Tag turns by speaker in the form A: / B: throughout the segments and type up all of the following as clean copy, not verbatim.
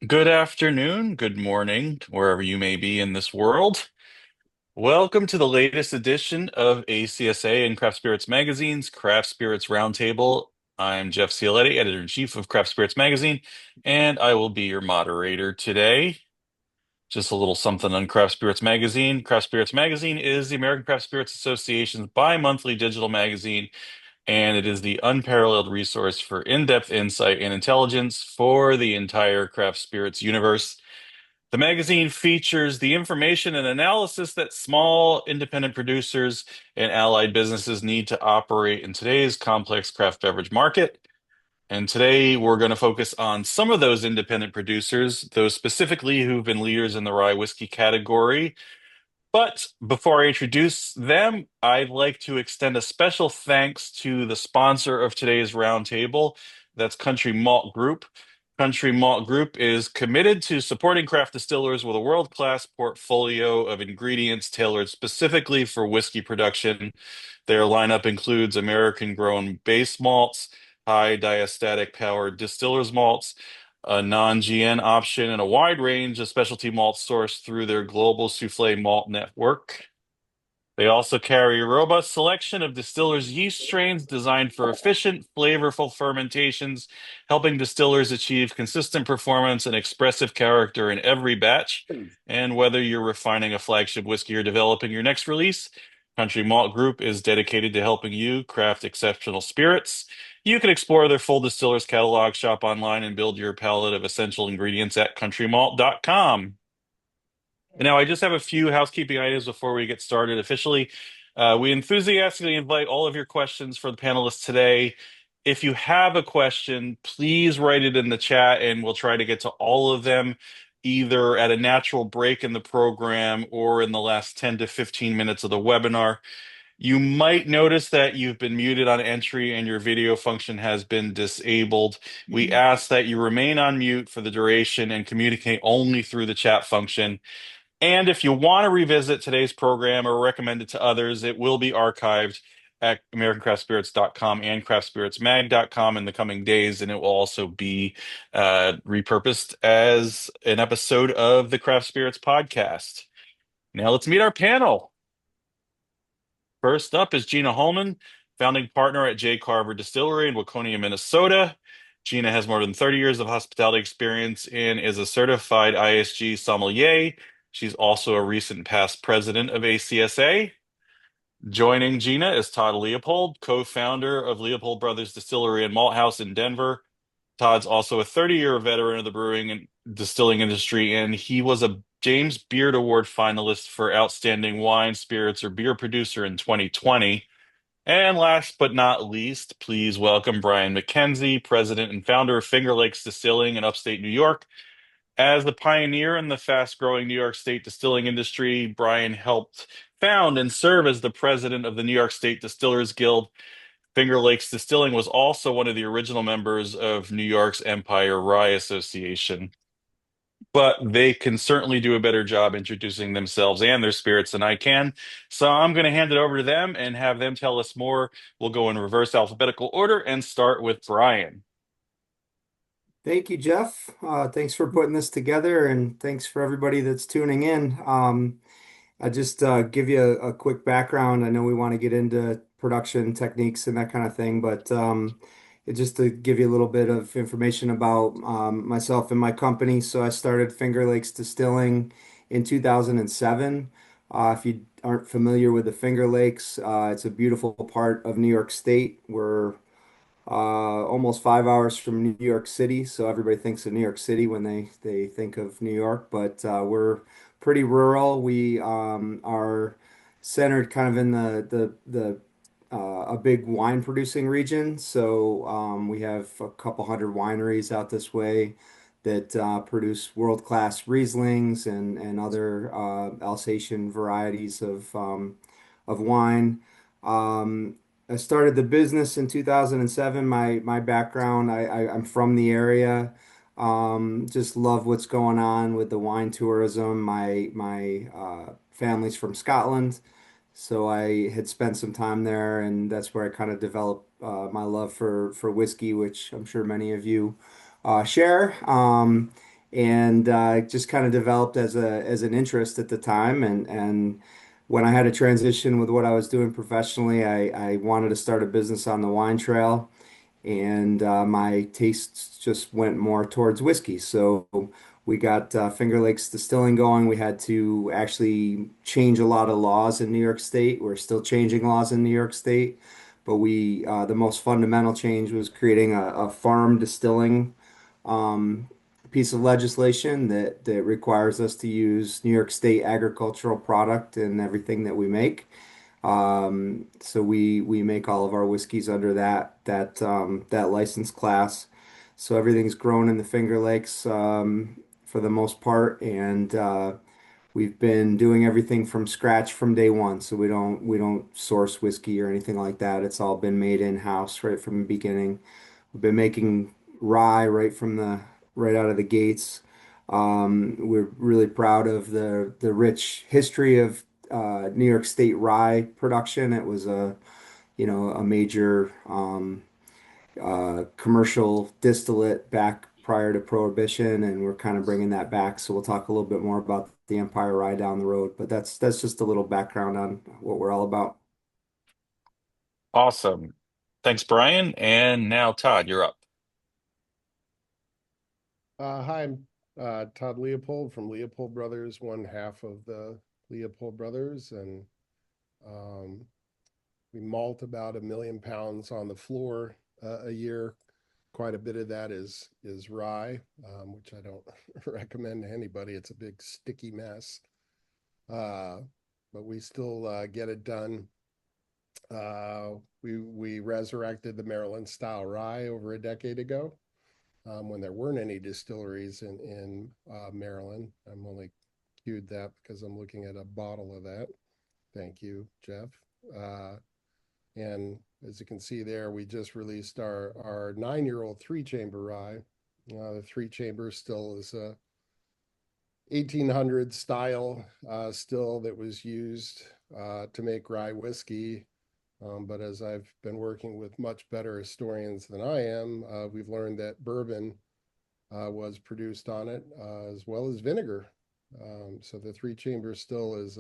A: Good afternoon, good morning, wherever you may be in this world. Welcome to the latest edition of ACSA and Craft Spirits Magazine's Craft Spirits Roundtable. I'm Jeff Cialetti, Editor-in-Chief of Craft Spirits Magazine, and I will be your moderator today. Just a little something on Craft Spirits Magazine. Craft Spirits Magazine is the American Craft Spirits Association's bi-monthly digital magazine, and it is the unparalleled resource for in-depth insight and intelligence for the entire craft spirits universe. The magazine features the information and analysis that small independent producers and allied businesses need to operate in today's complex craft beverage market. And today we're going to focus on some of those independent producers, those specifically who've been leaders in the rye whiskey category. But before I introduce them, I'd like to extend a special thanks to the sponsor of today's roundtable. That's Country Malt Group. Country Malt Group is committed to supporting craft distillers with a world-class portfolio of ingredients tailored specifically for whiskey production. Their lineup includes American-grown base malts, high diastatic powered distillers malts, a non-GN option, and a wide range of specialty malts sourced through their global souffle malt network. They also carry a robust selection of distillers' yeast strains designed for efficient, flavorful fermentations, helping distillers achieve consistent performance and expressive character in every batch. And whether you're refining a flagship whiskey or developing your next release, Country Malt Group is dedicated to helping you craft exceptional spirits. You can explore their full distillers catalog, shop online, and build your palette of essential ingredients at countrymalt.com. Now, I just have a few housekeeping items before we get started officially. We enthusiastically invite all of your questions for the panelists today. If you have a question, please write it in the chat and we'll try to get to all of them either at a natural break in the program or in the last 10 to 15 minutes of the webinar. You might notice that you've been muted on entry and your video function has been disabled. We ask that you remain on mute for the duration and communicate only through the chat function. And if you want to revisit today's program or recommend it to others, it will be archived at AmericanCraftSpirits.com and CraftSpiritsMag.com in the coming days, and it will also be repurposed as an episode of the Craft Spirits podcast. Now let's meet our panel. First up is Gina Holman, founding partner at Carver Distillery in Waconia, Minnesota. Gina has more than 30 years of hospitality experience and is a certified ISG sommelier. She's also a recent past president of ACSA. Joining Gina is Todd Leopold, co-founder of Leopold Brothers Distillery and Malt House in Denver. Todd's also a 30-year veteran of the brewing and distilling industry, and he was a James Beard Award finalist for Outstanding Wine, Spirits, or Beer Producer in 2020. And last but not least, please welcome Brian McKenzie, president and founder of Finger Lakes Distilling in upstate New York. As the pioneer in the fast-growing New York State distilling industry, Brian helped found and serve as the president of the New York State Distillers Guild. Finger Lakes Distilling was also one of the original members of New York's Empire Rye Association. But they can certainly do a better job introducing themselves and their spirits than I can. So I'm going to hand it over to them and have them tell us more. We'll go in reverse alphabetical order and start with Brian.
B: Thank you, Jeff. Thanks for putting this together, and thanks for everybody that's tuning in. I just give you a quick background. I know we want to get into production techniques and that kind of thing, but just to give you a little bit of information about myself and my company. So I started Finger Lakes Distilling in 2007. If you aren't familiar with the Finger Lakes, it's a beautiful part of New York State. We're almost 5 hours from New York City, so everybody thinks of New York City when they think of New York, but we're pretty rural. We are centered kind of in the a big wine producing region. So we have a couple hundred wineries out this way that produce world-class Rieslings and other Alsatian varieties of wine. I started the business in 2007. My background, I'm from the area. Just love what's going on with the wine tourism. My family's from Scotland, so I had spent some time there, and that's where I kind of developed my love for whiskey, which I'm sure many of you share. and just kind of developed as a as an interest at the time. And when I had to transition with what I was doing professionally, I wanted to start a business on the wine trail, and my tastes just went more towards whiskey. So we got Finger Lakes Distilling going. We had to actually change a lot of laws in New York State. We're still changing laws in New York State, but we the most fundamental change was creating a farm distilling um, piece of legislation that requires us to use New York State agricultural product in everything that we make. So we make all of our whiskeys under that license class. So everything's grown in the Finger Lakes for the most part, and we've been doing everything from scratch from day one. So we don't source whiskey or anything like that. It's all been made in-house right from the beginning. We've been making rye right out of the gates. We're really proud of the rich history of New York State rye production. It was a major commercial distillate back prior to Prohibition, and we're kind of bringing that back. So we'll talk a little bit more about the Empire Rye down the road, but that's just a little background on what we're all about.
A: Awesome. Thanks, Brian. And now, Todd, you're up.
C: Hi, I'm Todd Leopold from Leopold Brothers, one half of the Leopold Brothers, and um, we malt about 1 million pounds on the floor a year. Quite a bit of that is rye, which I don't recommend to anybody. It's a big sticky mess, uh, but we still get it done. We resurrected the Maryland style rye over a decade ago, when there weren't any distilleries in Maryland. I'm only queued that because I'm looking at a bottle of that. Thank you, Jeff. Uh, and as you can see there, we just released our 9-year-old three-chamber rye. The three-chamber still is a 1800 style still that was used to make rye whiskey. But as I've been working with much better historians than I am, we've learned that bourbon was produced on it, as well as vinegar. So the three chamber still is,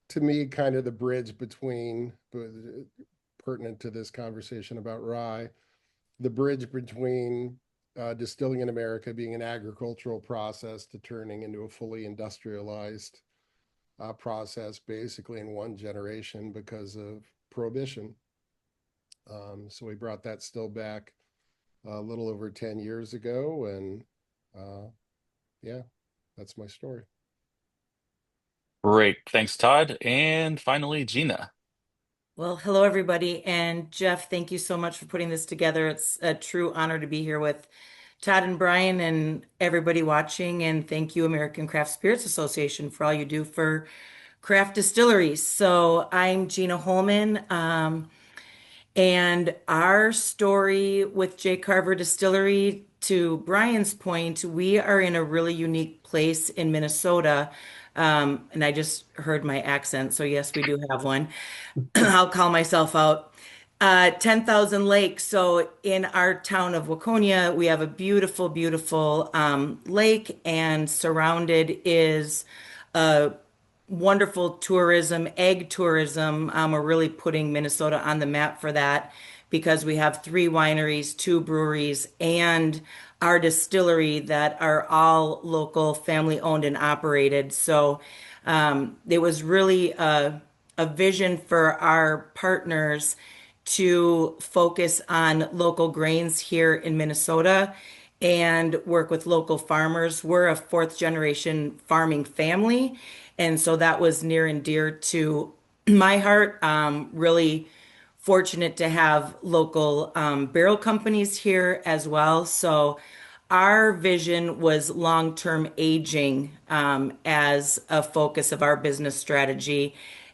C: to me, kind of the bridge between, pertinent to this conversation about rye, the bridge between distilling in America being an agricultural process to turning into a fully industrialized process basically in one generation because of prohibition. So we brought that still back a little over 10 years ago. And yeah, that's my story.
A: Great. Thanks, Todd. And finally, Gina.
D: Well, hello, everybody. And Jeff, thank you so much for putting this together. It's a true honor to be here with Todd and Brian and everybody watching. And thank you, American Craft Spirits Association, for all you do for craft distilleries. So I'm Gina Holman. And our story with J. Carver Distillery, to Brian's point, we are in a really unique place in Minnesota. And I just heard my accent, so yes, we do have one. I'll call myself out. 10,000 lakes. So in our town of Waconia, we have a beautiful, beautiful lake, and surrounded is a wonderful tourism, egg tourism. We're really putting Minnesota on the map for that because we have 3 wineries, 2 breweries, and our distillery that are all local, family owned and operated. So it was really a vision for our partners to focus on local grains here in Minnesota and work with local farmers. We're a fourth generation farming family, and so that was near and dear to my heart. Really fortunate to have local barrel companies here as well. So our vision was long-term aging as a focus of our business strategy,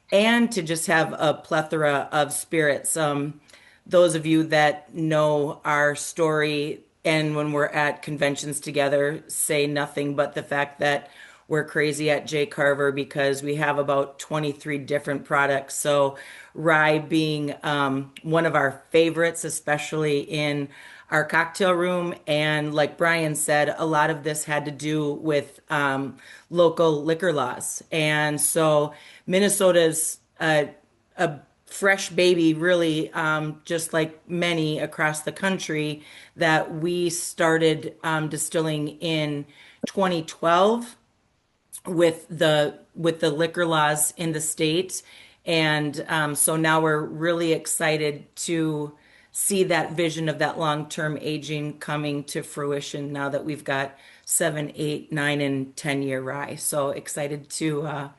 D: and to just have a plethora of spirits. Those of you that know our story and when we're at conventions together say nothing but the fact that we're crazy at J. Carver because we have about 23 different products. So rye being one of our favorites, especially in our cocktail room. And like Brian said, a lot of this had to do with local liquor laws. And so Minnesota's a fresh baby, really, just like many across the country, that we started distilling in 2012 with the liquor laws in the state. And so now we're really excited to see that vision of that long-term aging coming to fruition now that we've got 7, 8, 9, and 10-year rye. So excited to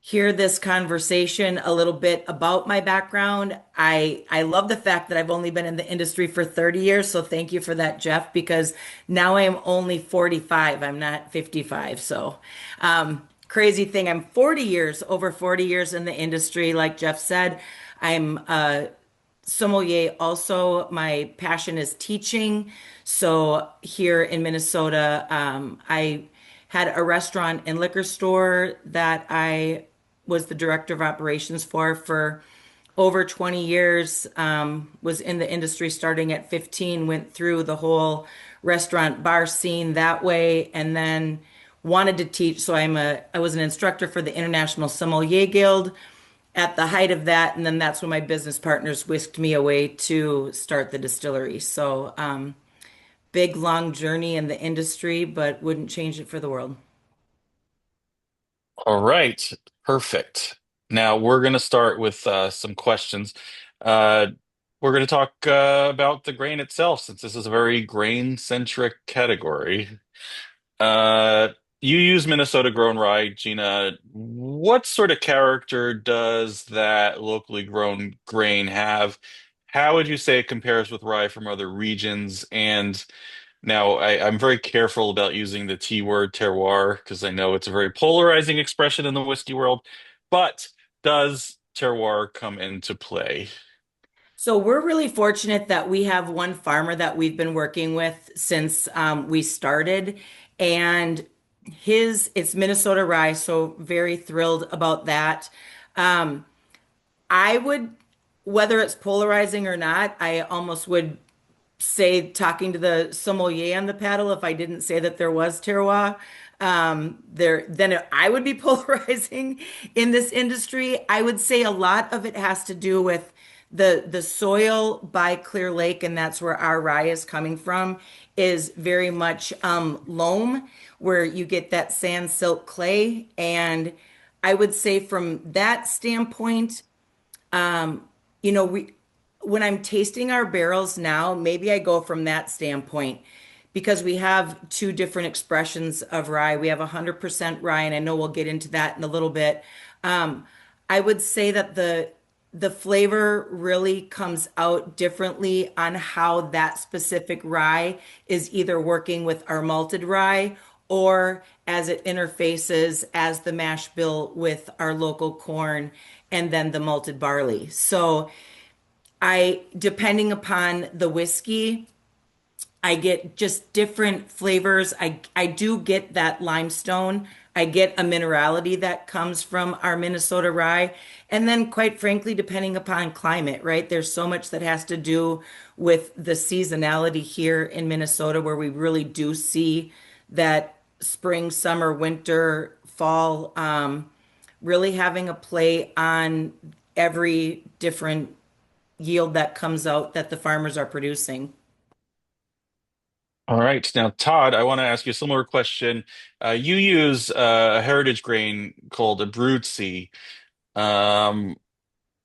D: hear this conversation a little bit about my background. I love the fact that I've only been in the industry for 30 years, so thank you for that, Jeff, because now I am only 45. I'm not 55. So, crazy thing, I'm 40 years, over 40 years in the industry. Like Jeff said, I'm a sommelier also. My passion is teaching. So here in Minnesota, I had a restaurant and liquor store that I was the director of operations for over 20 years. Was in the industry starting at 15, went through the whole restaurant bar scene that way, and then wanted to teach. So I was an instructor for the International Sommelier Guild at the height of that, and then that's when my business partners whisked me away to start the distillery. So big long journey in the industry, but wouldn't change it for the world.
A: All right, perfect. Now we're going to start with some questions. Uh, we're going to talk about the grain itself, since this is a very grain-centric category. Uh, you use Minnesota grown rye, Gina. What sort of character does that locally grown grain have? How would you say it compares with rye from other regions? And now I'm very careful about using the T word terroir because I know it's a very polarizing expression in the whiskey world. But does terroir come into play?
D: So we're really fortunate that we have one farmer that we've been working with since we started, and it's Minnesota rye, so very thrilled about that. Um, I would, whether it's polarizing or not, I almost would say talking to the sommelier on the paddle if I didn't say that there was terroir. I would be polarizing in this industry. I would say a lot of it has to do with the soil by Clear Lake, and that's where our rye is coming from, is very much loam, where you get that sand silt clay. And I would say from that standpoint, you know, when I'm tasting our barrels now, maybe I go from that standpoint because we have two different expressions of rye. We have 100% rye, and I know we'll get into that in a little bit. I would say that the flavor really comes out differently on how that specific rye is either working with our malted rye or as it interfaces as the mash bill with our local corn and then the malted barley. So depending upon the whiskey, I get just different flavors. I do get that limestone. I get a minerality that comes from our Minnesota rye. And then, quite frankly, depending upon climate, right? There's so much that has to do with the seasonality here in Minnesota, where we really do see that spring, summer, winter, fall, really having a play on every different yield that comes out that the farmers are producing.
A: All right. Now, Todd, I want to ask you a similar question. You use a heritage grain called a Broodsy. Um,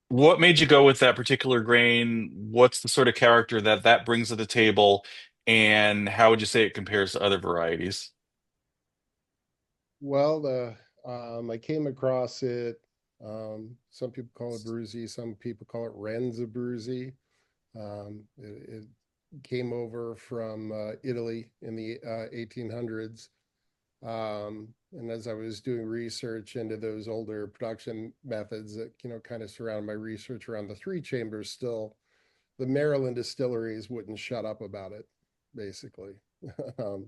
A: what made you go with that particular grain? What's the sort of character that that brings to the table? And how would you say it compares to other varieties?
C: Well, I came across it. Some people call it Bruzy, some people call it Renza Bruzy. It came over from Italy in the 1800s. And as I was doing research into those older production methods that, kind of surround my research around the three chambers still, the Maryland distilleries wouldn't shut up about it, basically. um,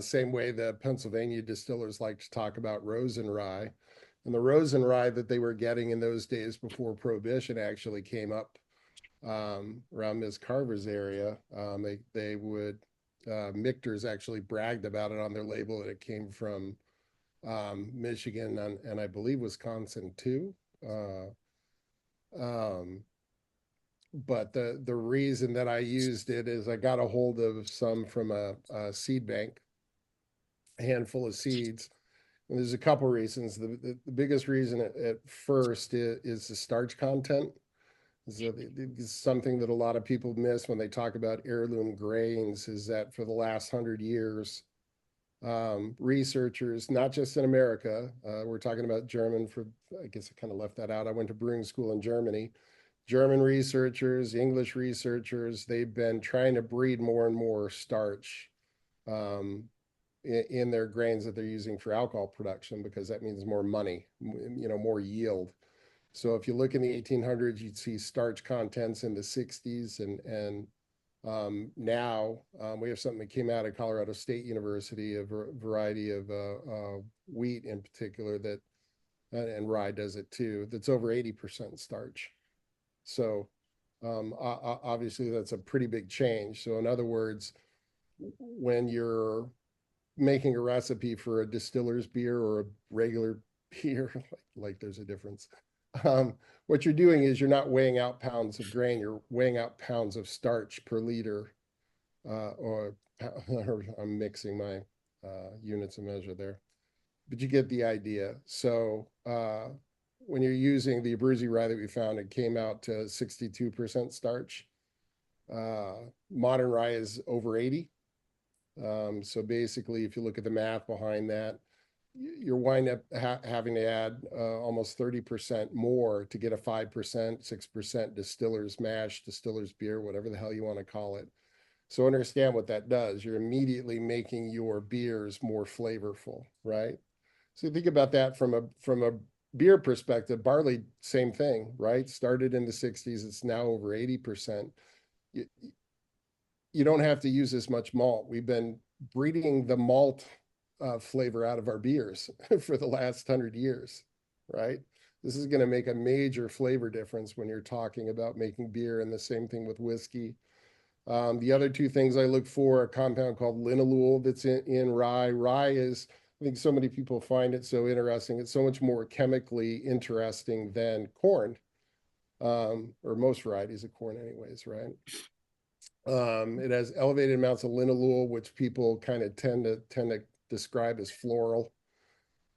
C: Same way the Pennsylvania distillers like to talk about Rosen rye. And the Rosen rye that they were getting in those days before Prohibition actually came up around Ms. Carver's area. They would, Michter's actually bragged about it on their label, and it came from Michigan and I believe Wisconsin too. Um, but the reason that I used it is I got a hold of some from a seed bank, a handful of seeds. And there's a couple reasons. The biggest reason at first is the starch content. So it's something that a lot of people miss when they talk about heirloom grains is that for the last 100 years, researchers, not just in America, we're talking about German for, I guess I kind of left that out. I went to brewing school in Germany. German researchers, English researchers, they've been trying to breed more and more starch um, in their grains that they're using for alcohol production because that means more money, more yield. So if you look in the 1800s, you'd see starch contents in the 60s, and now we have something that came out of Colorado State University, a variety of wheat in particular that, and rye does it too, that's over 80% starch. So obviously that's a pretty big change. So in other words, when you're making a recipe for a distiller's beer or a regular beer, like there's a difference. What you're doing is you're not weighing out pounds of grain, you're weighing out pounds of starch per liter, or I'm mixing my units of measure there, but you get the idea. So when you're using the Abruzzi rye that we found, it came out to 62% starch. Modern rye is over 80. So basically, if you look at the math behind that, you're wind up having to add almost 30% more to get a 5%, 6% distiller's mash, distiller's beer, whatever the hell you want to call it. So understand what that does. You're immediately making your beers more flavorful, right? So think about that from a beer perspective. Barley, same thing, right? Started in the 60s, it's now over 80%. You don't have to use as much malt. We've been breeding the malt flavor out of our beers for the last 100 years, right? This is going to make a major flavor difference when you're talking about making beer, and the same thing with whiskey. The other two things I look for, a compound called linalool that's in rye. Rye is, I think so many people find it so interesting. It's so much more chemically interesting than corn, or most varieties of corn anyways, right? It has elevated amounts of linalool, which people kind of tend to describe as floral.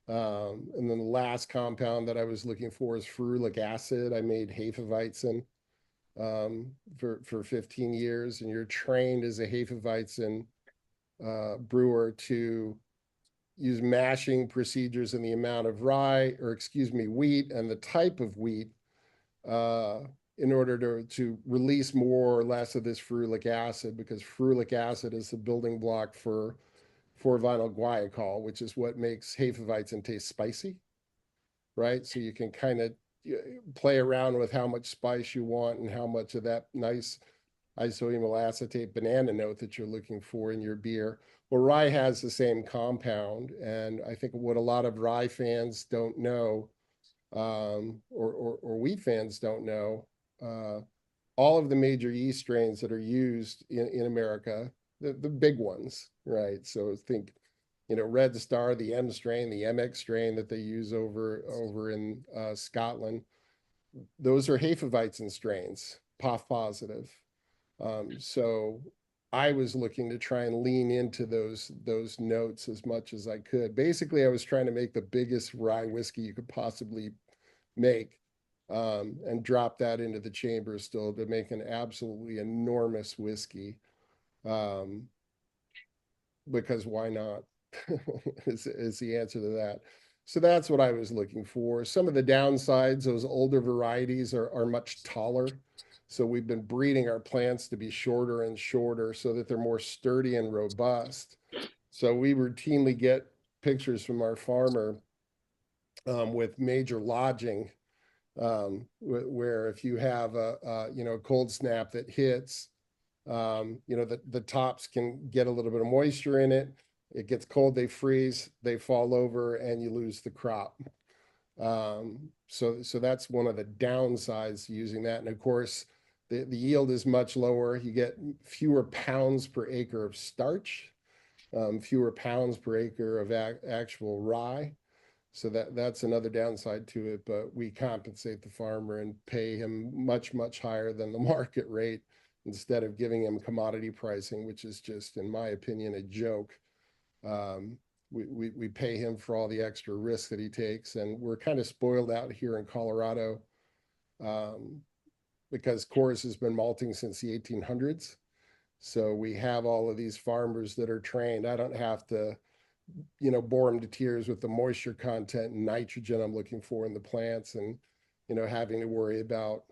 C: And then the last compound that I was looking for is ferulic acid. I made Hefeweizen for 15 years, and you're trained as a Hefeweizen brewer to use mashing procedures and the amount of rye, or excuse me, wheat and the type of wheat in order to release more or less of this ferulic acid, because ferulic acid is the building block for vinyl guaiacol, which is what makes Hefeweizen taste spicy, right? So you can kind of play around with how much spice you want and how much of that nice isoamyl acetate banana note that you're looking for in your beer. Well, rye has the same compound, and I think what a lot of rye fans don't know, or wheat fans don't know, all of the major yeast strains that are used in America, the big ones, right? So think, Red Star, the M strain, the MX strain that they use over in Scotland. Those are Hefeweizen strains, POF positive. So I was looking to try and lean into those notes as much as I could. Basically, I was trying to make the biggest rye whiskey you could possibly make, and drop that into the chamber still to make an absolutely enormous whiskey. Because why not? is the answer to that. So that's what I was looking for. Some of the downsides, those older varieties are much taller. So we've been breeding our plants to be shorter and shorter so that they're more sturdy and robust. So we routinely get pictures from our farmer with major lodging, where if you have a cold snap that hits, the tops can get a little bit of moisture in it. It gets cold, they freeze, they fall over, and you lose the crop. So that's one of the downsides to using that. And of course, The yield is much lower. You get fewer pounds per acre of starch, fewer pounds per acre of actual rye. So that's another downside to it, but we compensate the farmer and pay him much, much higher than the market rate instead of giving him commodity pricing, which is just, in my opinion, a joke. Um, we pay him for all the extra risk that he takes, and we're kind of spoiled out here in Colorado, um, because Coors has been malting since the 1800s. So we have all of these farmers that are trained. I don't have to, bore them to tears with the moisture content and nitrogen I'm looking for in the plants, and, having to worry about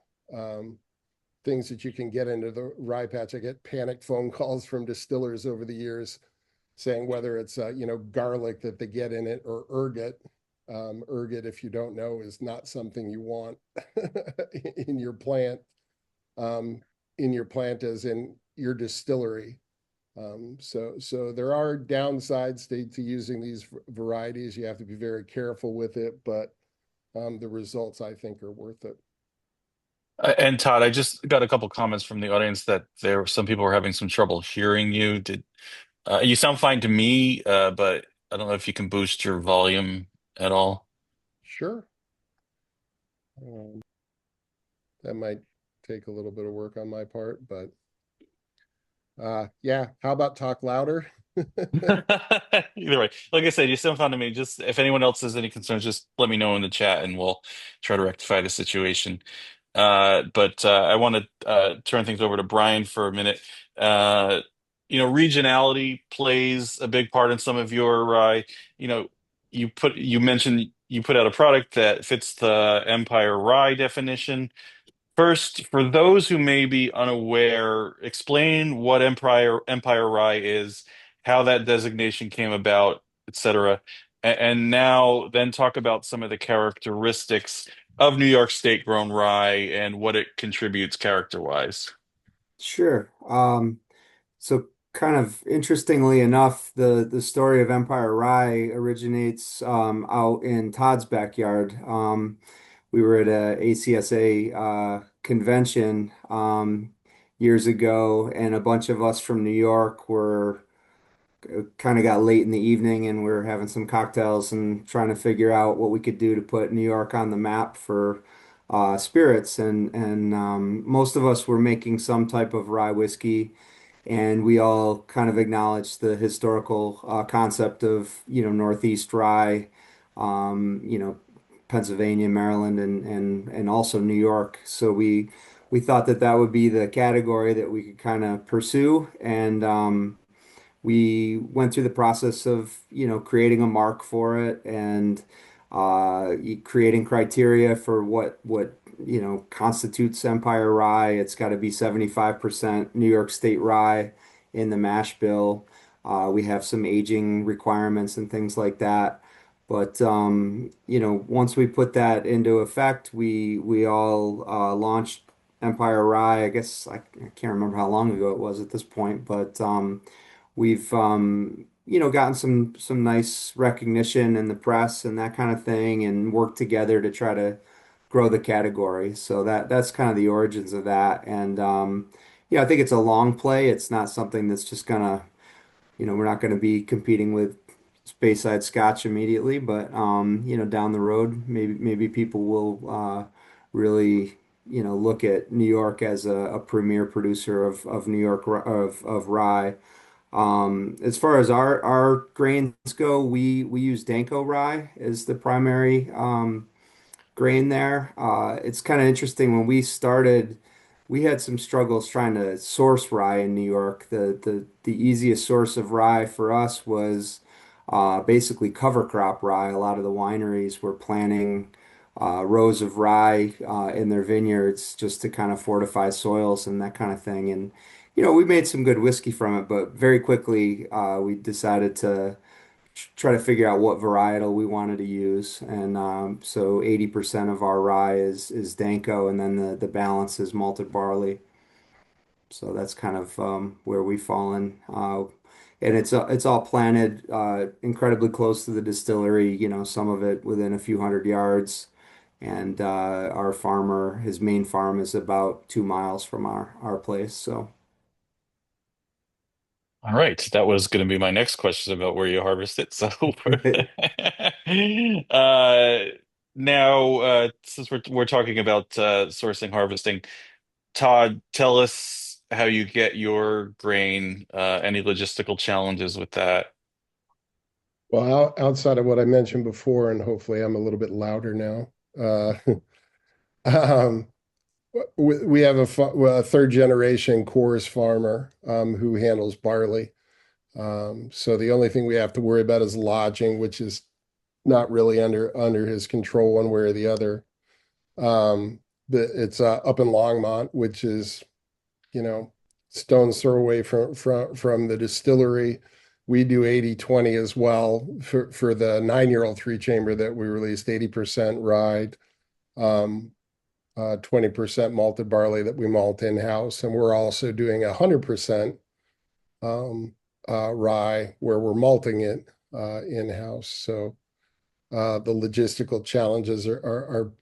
C: things that you can get into the rye patch. I get panicked phone calls from distillers over the years saying whether it's, garlic that they get in it or ergot. Ergot, if you don't know, is not something you want in your plant, um, as in your distillery. So there are downsides to using these varieties. You have to be very careful with it, but the results I think are worth it.
A: And Todd, I just got a couple comments from the audience that there some people were having some trouble hearing you. Did you sound fine to me, but I don't know if you can boost your volume at all.
C: Sure. Um, that might take a little bit of work on my part, but yeah, how about talk louder?
A: Either way, like I said, you sound fine to me. Just if anyone else has any concerns, just let me know in the chat and we'll try to rectify the situation. But I want to turn things over to Brian for a minute. Uh, regionality plays a big part in some of your rye. You know, you mentioned you put out a product that fits the Empire Rye definition. First, for those who may be unaware, explain what Empire Rye is, how that designation came about, etc. And now then talk about some of the characteristics of New York State grown rye and what it contributes character-wise.
B: Sure. So kind of interestingly enough, the story of Empire Rye originates out in Todd's backyard. We were at a ACSA convention years ago, and a bunch of us from New York were kind of got late in the evening, and we were having some cocktails and trying to figure out what we could do to put New York on the map for spirits. And most of us were making some type of rye whiskey, and we all kind of acknowledged the historical concept of Northeast rye, Pennsylvania, Maryland, and also New York. So we thought that that would be the category that we could kind of pursue, and we went through the process of creating a mark for it, and creating criteria for what constitutes Empire Rye. It's got to be 75% New York State rye in the mash bill. We have some aging requirements and things like that. But once we put that into effect, we all launched Empire Rye. I guess I can't remember how long ago it was at this point, but we've gotten some nice recognition in the press and that kind of thing, and worked together to try to grow the category. So that's kind of the origins of that. And I think it's a long play. It's not something that's just gonna, we're not gonna be competing with Speyside Scotch immediately, but down the road, maybe people will really look at New York as a premier producer of New York of rye. As far as our grains go, we use Danko rye as the primary grain there. It's kind of interesting. When we started, we had some struggles trying to source rye in New York. The easiest source of rye for us was basically cover crop rye. A lot of the wineries were planting rows of rye in their vineyards just to kind of fortify soils and that kind of thing. And we made some good whiskey from it, but very quickly we decided to try to figure out what varietal we wanted to use. And so 80% of our rye is Danko, and then the balance is malted barley. So that's kind of where we've fallen. And it's all planted incredibly close to the distillery, some of it within a few hundred yards. And our farmer, his main farm is about 2 miles from our place. So
A: All right, that was going to be my next question about where you harvest it. So, uh, now, since we're talking about sourcing, harvesting, Todd, tell us how you get your grain. Any logistical challenges with that?
C: Well, outside of what I mentioned before, and hopefully I'm a little bit louder now. Um, we have a third generation Coors farmer who handles barley. So the only thing we have to worry about is lodging, which is not really under his control one way or the other. It's up in Longmont, which is, you know, stone's throw away from the distillery. We do 80/20 as well for the 9-year-old three chamber that we released, 80% rye, 20% malted barley that we malt in-house. And we're also doing 100% rye where we're malting it in-house. So the logistical challenges are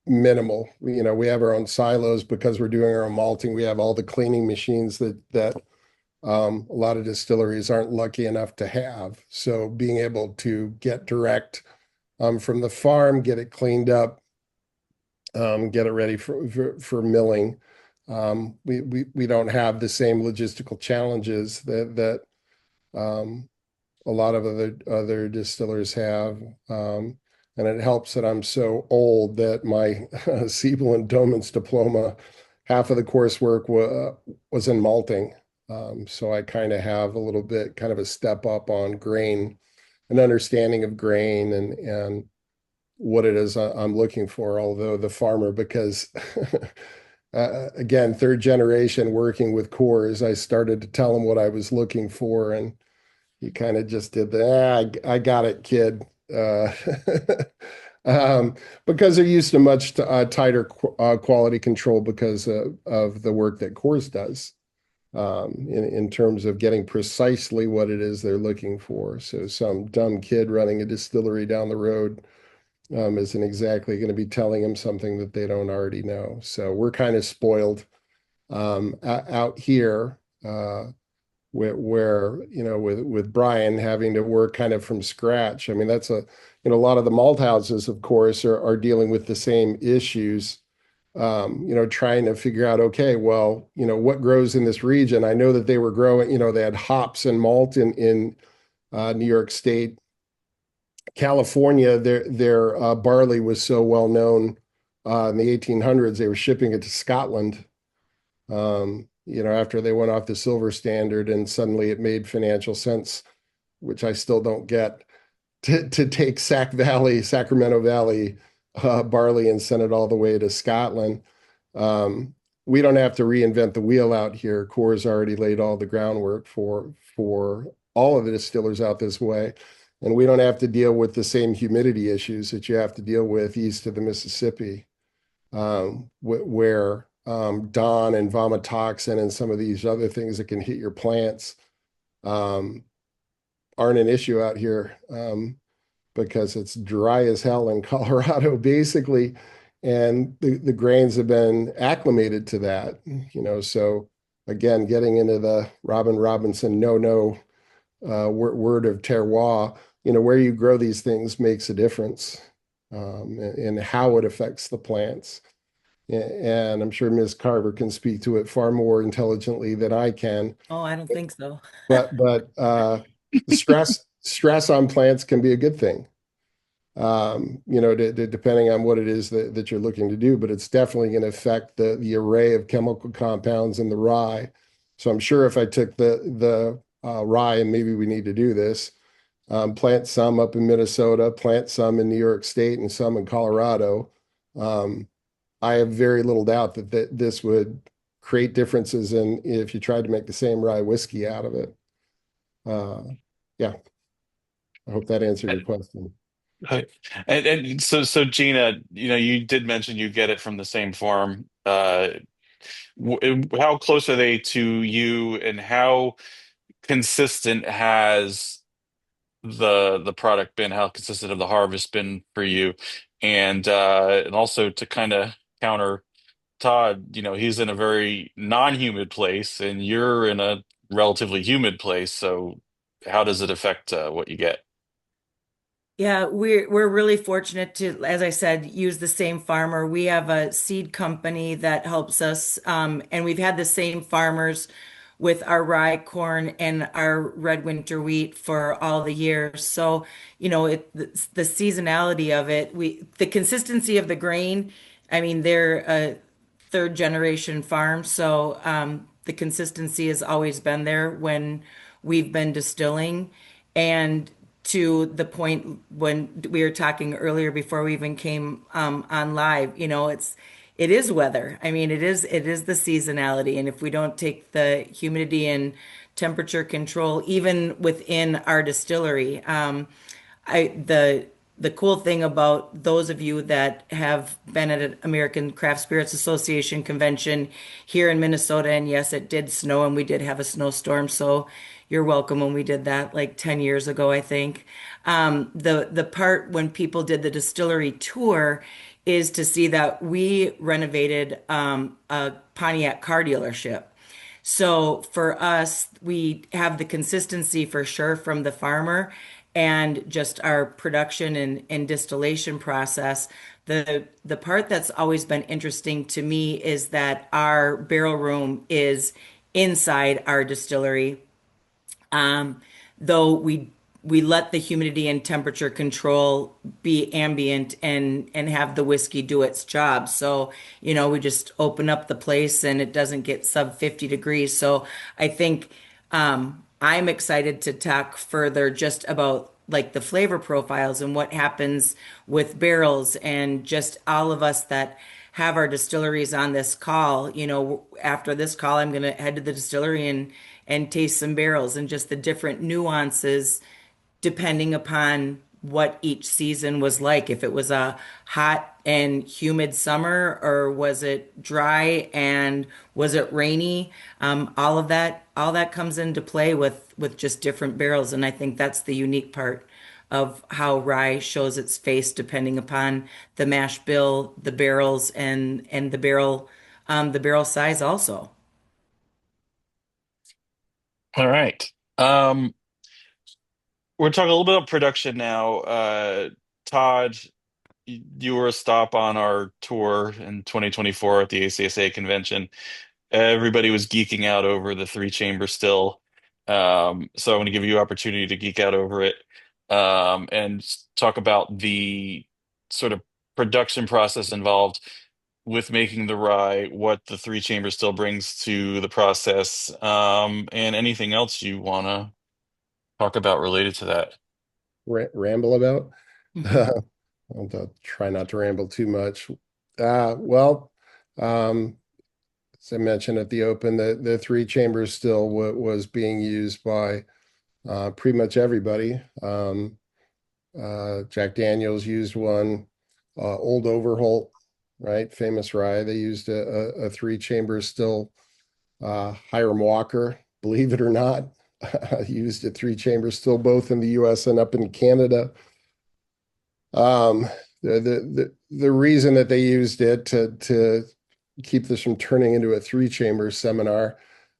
C: minimal. We have our own silos because we're doing our own malting. We have all the cleaning machines that a lot of distilleries aren't lucky enough to have. So being able to get direct from the farm, get it cleaned up, get it ready for milling. We don't have the same logistical challenges that a lot of other distillers have. And it helps that I'm so old that my Siebel and Doman's diploma, half of the coursework was in malting. So I kind of have a little bit kind of a step up on grain, an understanding of grain and what it is I'm looking for. Although the farmer, because again, third generation working with Coors, I started to tell him what I was looking for, and he kind of just did the, I got it, kid. Because they're used to much tighter quality control because of the work that Coors does in terms of getting precisely what it is they're looking for. So some dumb kid running a distillery down the road isn't exactly going to be telling them something that they don't already know. So we're kind of spoiled out here. Where with Brian having to work kind of from scratch. I mean, that's a lot of the malt houses, of course, are dealing with the same issues. Trying to figure out, okay, well, what grows in this region? I know that they were growing, they had hops and malt in New York State. California, their barley was so well known in the 1800s, they were shipping it to Scotland. After they went off the silver standard, and suddenly it made financial sense, which I still don't get, to take Sacramento Valley barley and send it all the way to Scotland. We don't have to reinvent the wheel out here. Coors already laid all the groundwork for all of the distillers out this way. And we don't have to deal with the same humidity issues that you have to deal with east of the Mississippi, where Dawn and vomitoxin and some of these other things that can hit your plants aren't an issue out here because it's dry as hell in Colorado, basically. And the grains have been acclimated to that, So again, getting into the Robin Robinson word of terroir, where you grow these things makes a difference in how it affects the plants. And I'm sure Ms. Carver can speak to it far more intelligently than I can.
D: Oh, I don't think so.
C: But stress on plants can be a good thing. Depending on what it is that you're looking to do, but it's definitely going to affect the array of chemical compounds in the rye. So I'm sure if I took the rye, and maybe we need to do this, plant some up in Minnesota, plant some in New York State, and some in Colorado. I have very little doubt that this would create differences in if you tried to make the same rye whiskey out of it. Yeah, I hope that answered your question.
A: Right. And so Gina, you did mention you get it from the same farm. How close are they to you, and how consistent has the product been? How consistent have the harvest been for you? And also to kind of counter Todd, he's in a very non-humid place and you're in a relatively humid place. So how does it affect what you get?
D: Yeah, we're really fortunate to, as I said, use the same farmer. We have a seed company that helps us, and we've had the same farmers with our rye corn and our red winter wheat for all the years. So, the seasonality of it, the consistency of the grain. I mean, they're a third generation farm, so the consistency has always been there when we've been distilling. And to the point when we were talking earlier before we even came on live, it is weather. I mean, it is the seasonality, and if we don't take the humidity and temperature control, even within our distillery, the cool thing about those of you that have been at an American Craft Spirits Association convention here in Minnesota, and yes, it did snow and we did have a snowstorm, so you're welcome when we did that like 10 years ago, I think. The part when people did the distillery tour is to see that we renovated a Pontiac car dealership. So for us, we have the consistency for sure from the farmer and just our production and distillation process. The part that's always been interesting to me is that our barrel room is inside our distillery. Though we let the humidity and temperature control be ambient and have the whiskey do its job. So, we just open up the place and it doesn't get sub 50 degrees. So I think I'm excited to talk further just about like the flavor profiles and what happens with barrels and just all of us that have our distilleries on this call. After this call, I'm going to head to the distillery and taste some barrels and just the different nuances depending upon what each season was like. If it was a hot and humid summer, or was it dry and was it rainy? All that comes into play with just different barrels, and I think that's the unique part of how rye shows its face, depending upon the mash bill, the barrels, and the barrel size also.
A: All right. We're talking a little bit about production now. Todd, you were a stop on our tour in 2024 at the ACSA convention. Everybody was geeking out over the three chamber still. So I want to give you opportunity to geek out over it, and talk about the sort of production process involved with making the rye, what the three chamber still brings to the process, and anything else you want to talk about related to that.
C: Ramble about.
D: Mhm.
C: I'll try not to ramble too much. Well, as I mentioned at the open, the three chambers still was being used by pretty much everybody. Jack Daniels used one. Old Overholt, right? Famous rye. They used a three chamber still. Hiram Walker, believe it or not, used a three chamber still, both in the U.S. and up in Canada. Um, the reason that they used it to keep this from turning into a three chamber seminar,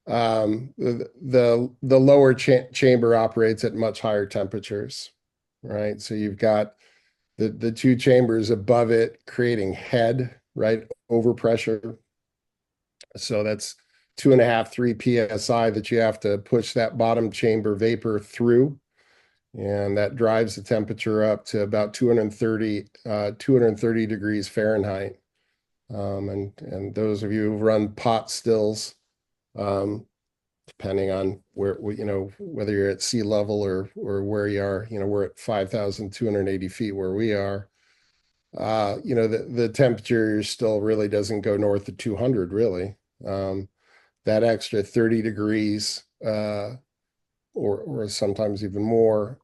C: the lower chamber operates at much higher temperatures, right? So you've got the two chambers above it creating head, right? Overpressure. So that's 2.5, 3 psi that you have to push that bottom chamber vapor through. And that drives the temperature up to about 230 degrees Fahrenheit. And those of you who run pot stills, depending on whether you're at sea level or where you are, we're at 5,280 feet where we are. The temperature still really doesn't go north of 200, really. That extra 30 degrees, or sometimes even more,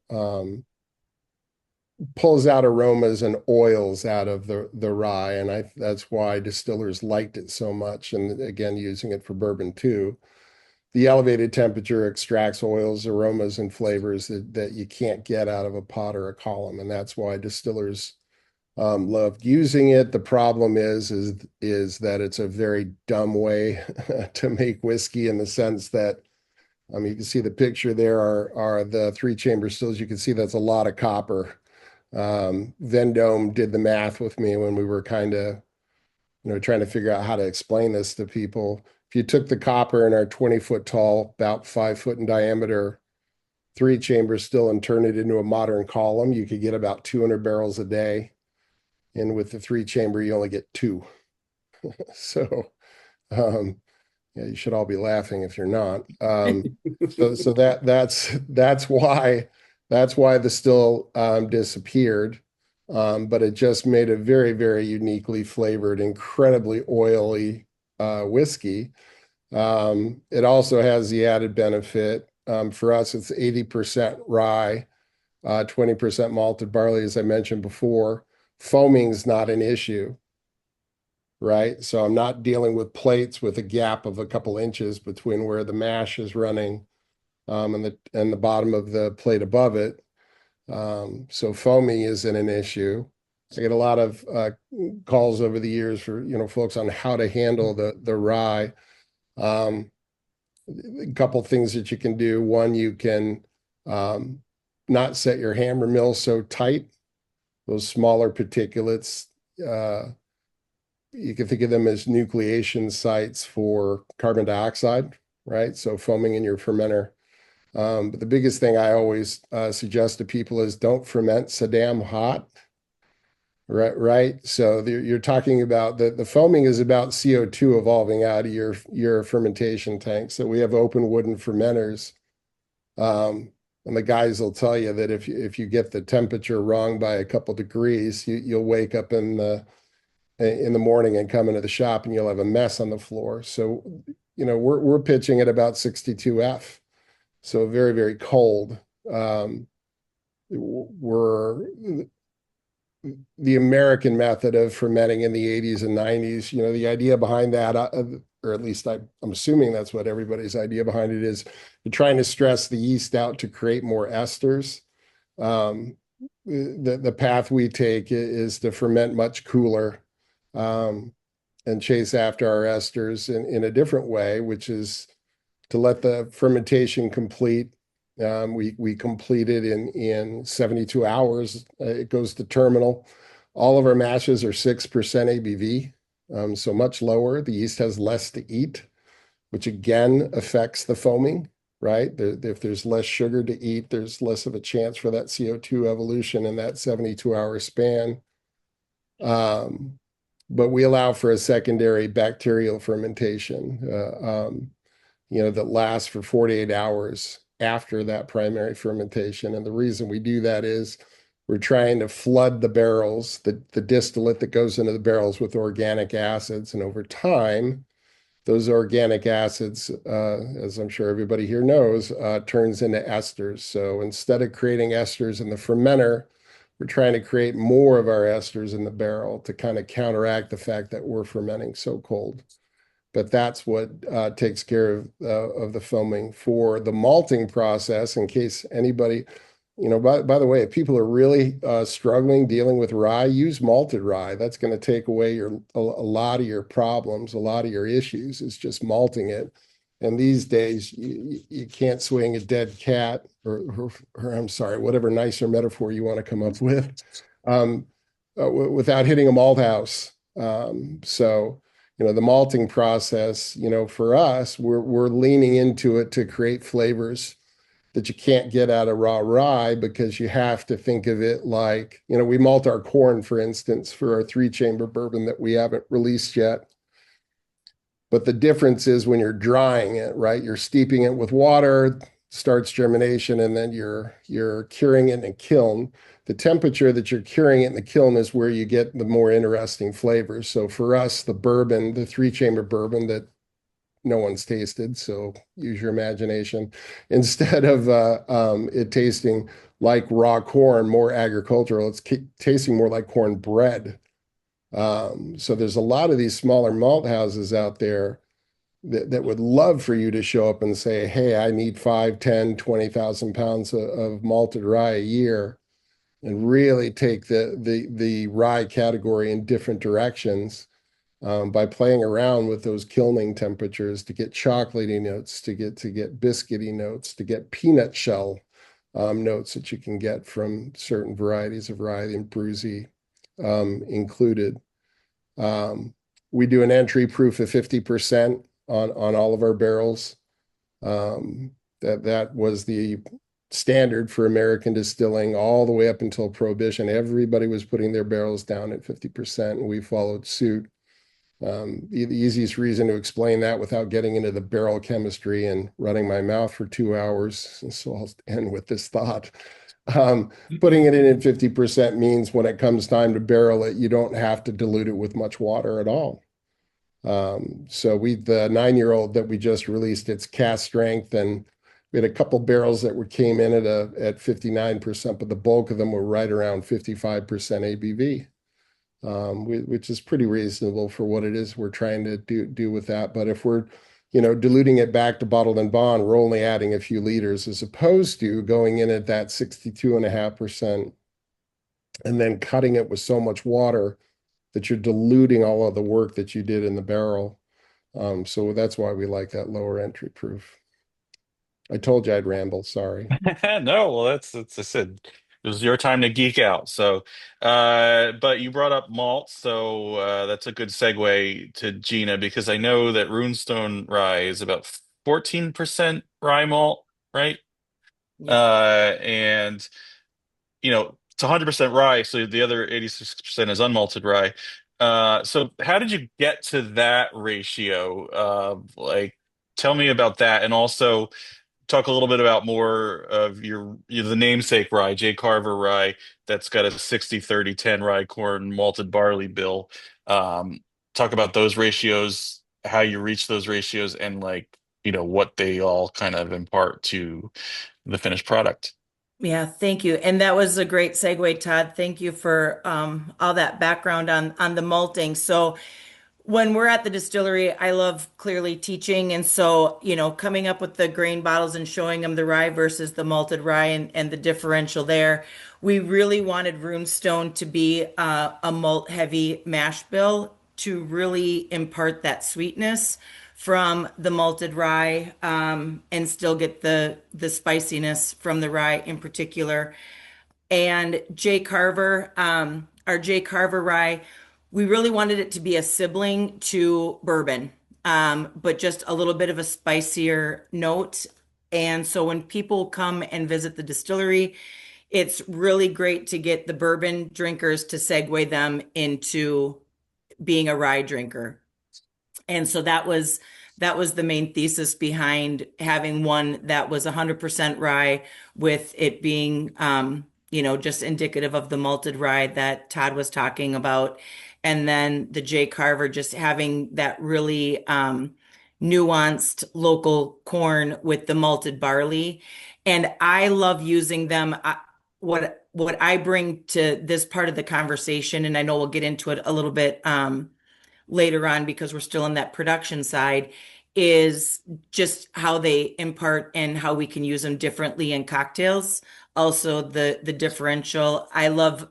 C: pulls out aromas and oils out of the rye, and that's why distillers liked it so much. And again, using it for bourbon too. The elevated temperature extracts oils, aromas, and flavors that you can't get out of a pot or a column, and that's why distillers Loved using it. The problem is that it's a very dumb way to make whiskey in the sense that you can see the picture there are the three chamber stills. You can see that's a lot of copper. Vendome did the math with me when we were kind of trying to figure out how to explain this to people. If you took the copper in our 20-foot tall, about 5 foot in diameter, three chamber still and turned it into a modern column, you could get about 200 barrels a day. And with the three chamber, you only get two. So, yeah, you should all be laughing if you're not. So that's why the still disappeared. But it just made a very, very uniquely flavored, incredibly oily whiskey. It also has the added benefit. For us, it's 80% rye, 20% malted barley, as I mentioned before. Foaming is not an issue, right? So I'm not dealing with plates with a gap of a couple inches between where the mash is running and the bottom of the plate above it. So foaming isn't an issue. I get a lot of calls over the years for folks on how to handle the rye. A couple things that you can do. One, you can not set your hammer mill so tight. Those smaller particulates, you can think of them as nucleation sites for carbon dioxide, right? So foaming in your fermenter. But the biggest thing I always suggest to people is don't ferment so damn hot, right? So you're talking about the foaming is about CO2 evolving out of your fermentation tank. So we have open wooden fermenters. And the guys will tell you that if you get the temperature wrong by a couple degrees, you'll wake up in the morning and come into the shop and you'll have a mess on the floor. So, we're pitching at about 62F. So very, very cold. We're the American method of fermenting in the 80s and 90s. The idea behind that, or at least I'm assuming that's what everybody's idea behind it is, you're trying to stress the yeast out to create more esters. The path we take is to ferment much cooler and chase after our esters in a different way, which is to let the fermentation complete. We complete it in 72 hours. It goes to terminal. All of our mashes are 6% ABV, so much lower. The yeast has less to eat, which again affects the foaming, right? If there's less sugar to eat, there's less of a chance for that CO2 evolution in that 72-hour span. But we allow for a secondary bacterial fermentation, that lasts for 48 hours after that primary fermentation. And the reason we do that is we're trying to flood the barrels, the distillate that goes into the barrels with organic acids. And over time, those organic acids, as I'm sure everybody here knows, turns into esters. So instead of creating esters in the fermenter, we're trying to create more of our esters in the barrel to kind of counteract the fact that we're fermenting so cold. But that's what takes care of the foaming. For the malting process, in case anybody, by the way, if people are really struggling dealing with rye, use malted rye. That's going to take away a lot of your problems, a lot of your issues. It's just malting it. And these days, you can't swing a dead cat, or I'm sorry, whatever nicer metaphor you want to come up with, without hitting a malt house. So the malting process, for us, we're leaning into it to create flavors that you can't get out of raw rye, because you have to think of it like, we malt our corn, for instance, for our three-chamber bourbon that we haven't released yet. But the difference is when you're drying it, right? You're steeping it with water, starts germination, and then you're curing it in a kiln. The temperature that you're curing it in the kiln is where you get the more interesting flavors. So for us, the bourbon, the three-chamber bourbon that no one's tasted, so use your imagination. Instead of it tasting like raw corn, more agricultural, it's tasting more like corn bread. So there's a lot of these smaller malt houses out there that would love for you to show up and say, hey, I need 5, 10, 20,000 pounds of malted rye a year. and really take the rye category in different directions by playing around with those kilning temperatures to get chocolatey notes, to get biscuity notes, to get peanut shell notes that you can get from certain varieties of rye, and Brucey included. Um, we do an entry proof of 50% on all of our barrels. Um, that was the standard for American distilling all the way up until Prohibition. Everybody was putting their barrels down at 50%, and we followed suit. The easiest reason to explain that without getting into the barrel chemistry and running my mouth for 2 hours, so I'll end with this thought. Putting it in at 50% means when it comes time to barrel it, you don't have to dilute it with much water at all. So the 9-year-old that we just released, it's cast strength, and we had a couple barrels that came in at 59%, but the bulk of them were right around 55% ABV, which is pretty reasonable for what it is we're trying to do with that. But if we're, diluting it back to bottled and bond, we're only adding a few liters as opposed to going in at that 62.5% and then cutting it with so much water that you're diluting all of the work that you did in the barrel. So that's why we like that lower entry proof. I told you I'd ramble, sorry.
A: No, well, that's I said it was your time to geek out. So, but you brought up malt, so that's a good segue to Gina because I know that Runestone rye is about 14% rye malt, right?
D: Yep.
A: And it's 100% rye, so the other 86% is unmalted rye. So how did you get to that ratio? Like, tell me about that, and also talk a little bit about more of the namesake rye, J. Carver rye, that's got a 60-30-10 rye corn malted barley bill. Um, Talk about those ratios, how you reach those ratios, and like, what they all kind of impart to the finished product.
D: Yeah, thank you. And that was a great segue, Todd. Thank you for all that background on the malting. So when we're at the distillery, I love clearly teaching. And so, coming up with the grain bottles and showing them the rye versus the malted rye and the differential there, we really wanted Runestone to be a malt heavy mash bill to really impart that sweetness from the malted rye and still get the spiciness from the rye in particular. And J. Carver, our J. Carver rye, we really wanted it to be a sibling to bourbon, but just a little bit of a spicier note. And so when people come and visit the distillery, it's really great to get the bourbon drinkers to segue them into being a rye drinker. And so that was the main thesis behind having one that was 100% rye with it being just indicative of the malted rye that Todd was talking about. And then the J. Carver just having that really nuanced local corn with the malted barley. And I love using them. What I bring to this part of the conversation, and I know we'll get into it a little bit later on because we're still in that production side, is just how they impart and how we can use them differently in cocktails. Also, the differential. I love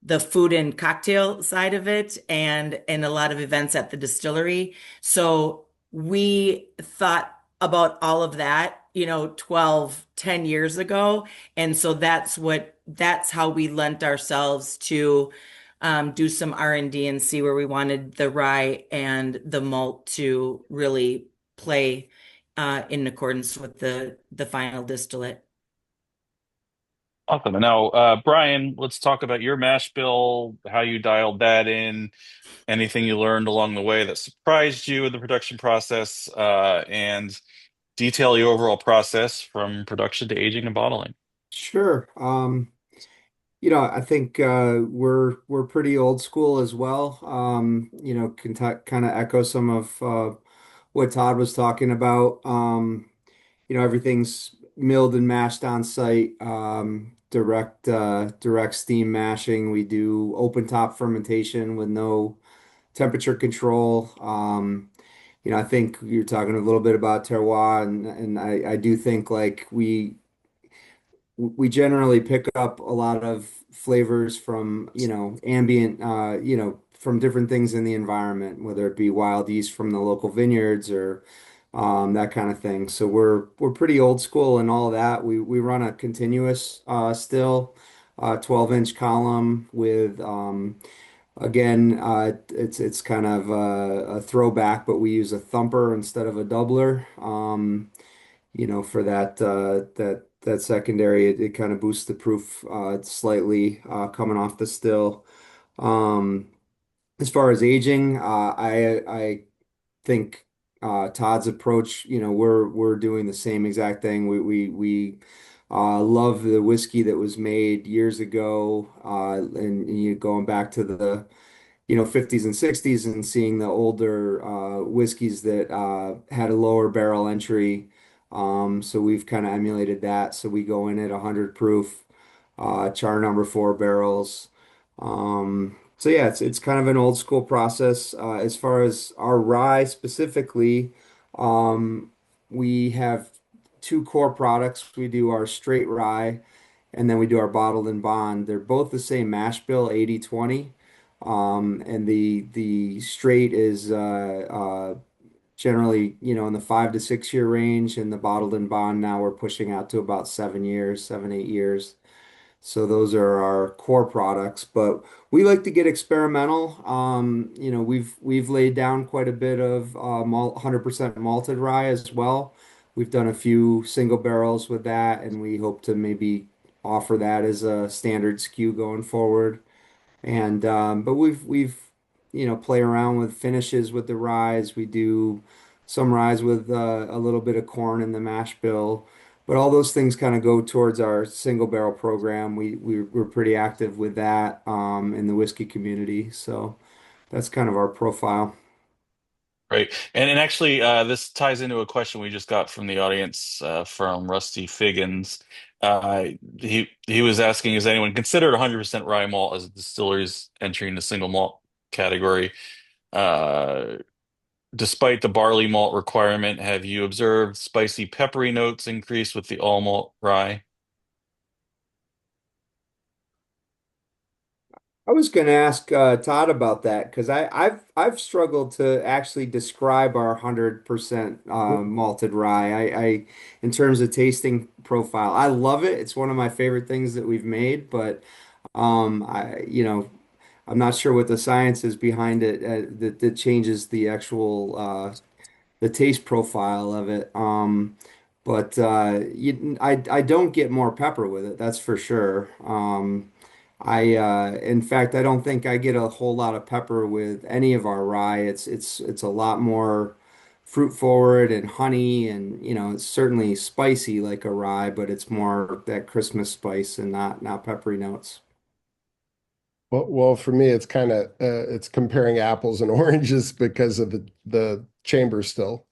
D: the food and cocktail side of it and a lot of events at the distillery. So we thought about all of that, 12, 10 years ago. And so that's how we lent ourselves to do some R&D and see where we wanted the rye and the malt to really play in accordance with the final distillate.
A: Awesome. And now, Brian, let's talk about your mash bill, how you dialed that in, anything you learned along the way that surprised you in the production process, and detail your overall process from production to aging and bottling.
B: Sure. I think we're pretty old school as well. Can kind of echo some of what Todd was talking about. Everything's milled and mashed on site. Direct steam mashing. We do open top fermentation with no temperature control. I think you're talking a little bit about terroir, and I do think like we generally pick up a lot of flavors from, ambient, from different things in the environment, whether it be wild yeast from the local vineyards or that kind of thing. So we're pretty old school and all of that. We run a continuous still 12-inch column with again, it's kind of a throwback, but we use a thumper instead of a doubler. For that secondary, it kind of boosts the proof slightly coming off the still. Um, as far as aging, I think Todd's approach, we're doing the same exact thing. We love the whiskey that was made years ago, and you going back to the 50s and 60s and seeing the older whiskeys that had a lower barrel entry. So we've kind of emulated that. So we go in at 100 proof, char number 4 barrels. So yeah, it's kind of an old school process. As far as our rye specifically, um, we have two core products. We do our straight rye, and then we do our bottled and bond. They're both the same mash bill, 80/20. And the straight is generally, in the 5 to 6 year range, and the bottled and bond now we're pushing out to about 7 years, 7, 8 years. So those are our core products, but we like to get experimental. We've laid down quite a bit of 100% malted rye as well. We've done a few single barrels with that, and we hope to maybe offer that as a standard SKU going forward. And but we've play around with finishes with the ryes. We do some ryes with a little bit of corn in the mash bill, but all those things kind of go towards our single barrel program. We're pretty active with that in the whiskey community, so that's kind of our profile.
A: Right. And actually, this ties into a question we just got from the audience from Rusty Figgins. He was asking, is anyone considered 100% rye malt as a distillery's entering the single malt category? Uh, Despite the barley malt requirement, have you observed spicy peppery notes increase with the all malt rye?
B: I was going to ask Todd about that because I've struggled to actually describe our 100% malted rye. In terms of tasting profile, I love it. It's one of my favorite things that we've made, but I'm not sure what the science is behind it that changes the actual the taste profile of it. But I don't get more pepper with it, that's for sure. In fact, I don't think I get a whole lot of pepper with any of our rye. It's a lot more fruit forward and honey, and it's certainly spicy like a rye, but it's more that Christmas spice and not peppery notes.
C: Well, for me, it's kind of it's comparing apples and oranges because of the chamber still.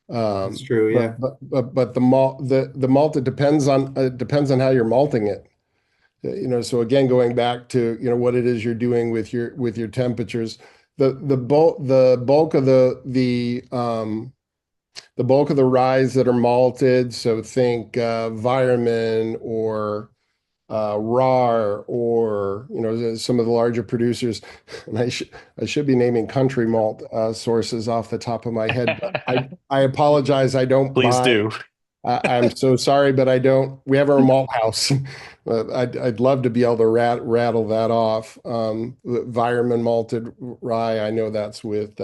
B: That's true, yeah.
C: But the malt, it depends on how you're malting it. So again, going back to what it is you're doing with your temperatures, the bulk of the bulk of the ryes that are malted. So think Vireman or RAR or some of the larger producers. And I should be naming country malt sources off the top of my head, but I apologize. I don't
A: Please
C: buy.
A: do.
C: I'm so sorry, but I don't. We have our malt house. I'd love to be able to rattle that off. Vireman malted rye. I know that's with.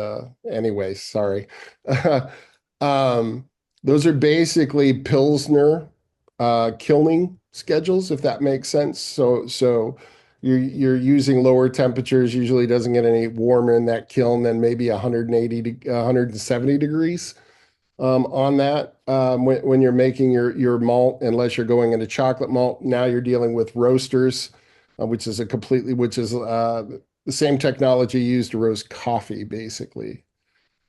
C: Anyway, sorry. Um, those are basically Pilsner kilning schedules, if that makes sense. So you're using lower temperatures. Usually doesn't get any warmer in that kiln than maybe 180 to 170 degrees on that when you're making your malt, unless you're going into chocolate malt. Now you're dealing with roasters, which is the same technology used to roast coffee, basically.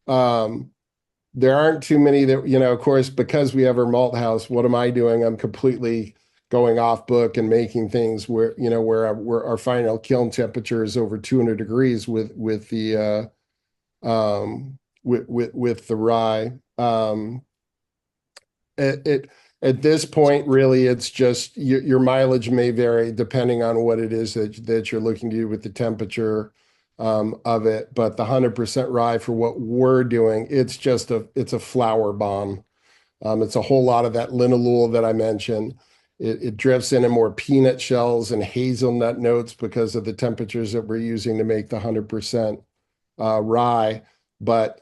C: There aren't too many that, of course, because we have our malt house, what am I doing? I'm completely going off book and making things where our final kiln temperature is over 200 degrees with the rye. It At this point, really, it's just your mileage may vary depending on what it is that you're looking to do with the temperature of it. But the 100% rye for what we're doing, it's a flower bomb. It's a whole lot of that linalool that I mentioned. It drifts in more peanut shells and hazelnut notes because of the temperatures that we're using to make the 100% rye. But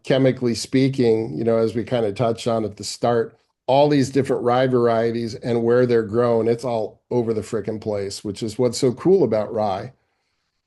C: chemically speaking, as we kind of touched on at the start, all these different rye varieties and where they're grown, it's all over the frickin' place, which is what's so cool about rye.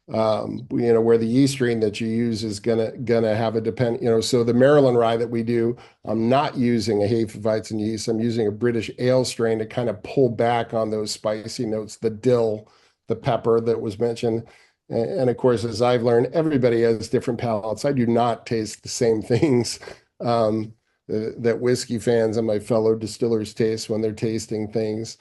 C: Where the yeast strain that you use is gonna have a so the Maryland rye that we do, I'm not using a Hefeweizen yeast. I'm using a British ale strain to kind of pull back on those spicy notes, the dill, the pepper that was mentioned. And of course, as I've learned, everybody has different palates. I do not taste the same things that whiskey fans and my fellow distillers taste when they're tasting things.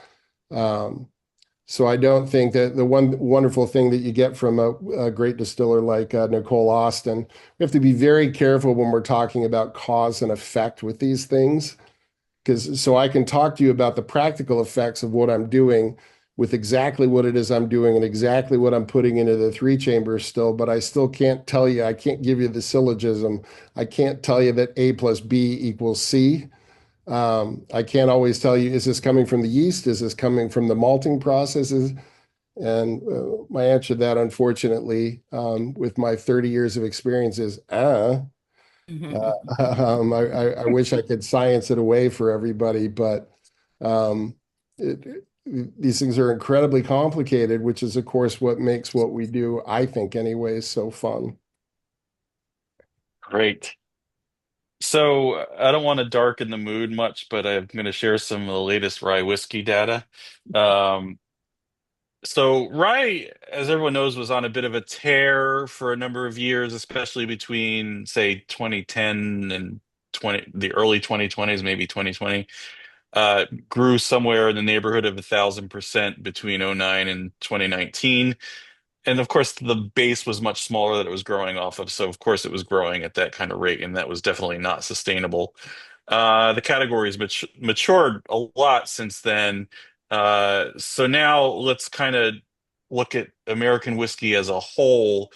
C: So I don't think that the one wonderful thing that you get from a great distiller like Nicole Austin, we have to be very careful when we're talking about cause and effect with these things. So I can talk to you about the practical effects of what I'm doing with exactly what it is I'm doing and exactly what I'm putting into the 3-chamber still, but I still can't tell you, I can't give you the syllogism. I can't tell you that A plus B equals C. I can't always tell you, is this coming from the yeast? Is this coming from the malting processes? And my answer to that, unfortunately, with my 30 years of experience is, I wish I could science it away for everybody, but these things are incredibly complicated, which is, of course, what makes what we do, I think anyway, so fun.
A: Great. So I don't want to darken the mood much, but I'm going to share some of the latest rye whiskey data. Um, so rye, as everyone knows, was on a bit of a tear for a number of years, especially between, say, 2010 and the early 2020s, maybe 2020. Grew somewhere in the neighborhood of 1,000% between '09 and 2019. And of course, the base was much smaller that it was growing off of. So, of course, it was growing at that kind of rate, and that was definitely not sustainable. The category has matured a lot since then. So now let's kind of look at American whiskey as a whole.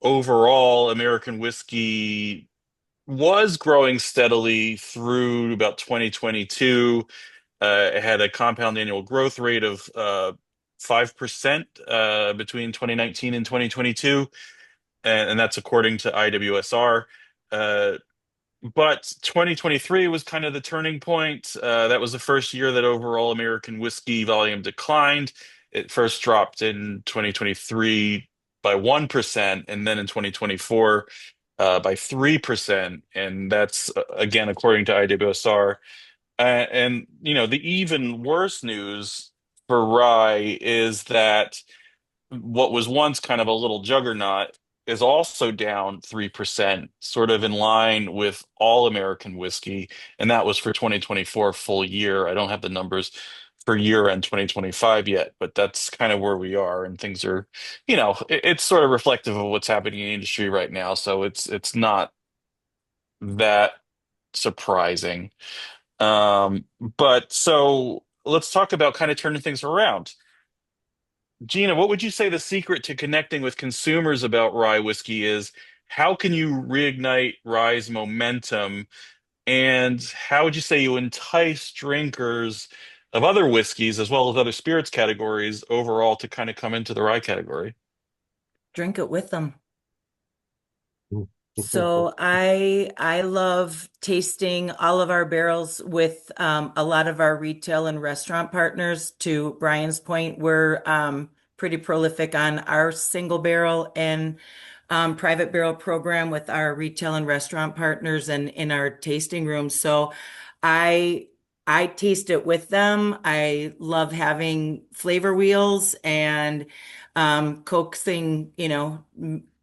A: Overall, American whiskey was growing steadily through about 2022. It had a compound annual growth rate of 5% between 2019 and 2022, and that's according to IWSR. Uh, but 2023 was kind of the turning point. That was the first year that overall American whiskey volume declined. It first dropped in 2023 by 1%, and then in 2024 by 3%. And that's, again, according to IWSR. And the even worse news for rye is that what was once kind of a little juggernaut is also down 3%, sort of in line with all American whiskey. And that was for 2024 full year. I don't have the numbers for year end 2025 yet, but that's kind of where we are. And things are, it's sort of reflective of what's happening in the industry right now. So it's not that surprising. But so let's talk about kind of turning things around. Gina, what would you say the secret to connecting with consumers about rye whiskey is? How can you reignite rye's momentum? And how would you say you entice drinkers of other whiskeys as well as other spirits categories overall to kind of come into the rye category?
D: Drink it with them. So I love tasting all of our barrels with a lot of our retail and restaurant partners. To Brian's point, we're pretty prolific on our single barrel and private barrel program with our retail and restaurant partners and in our tasting rooms. So I I taste it with them. I love having flavor wheels and coaxing,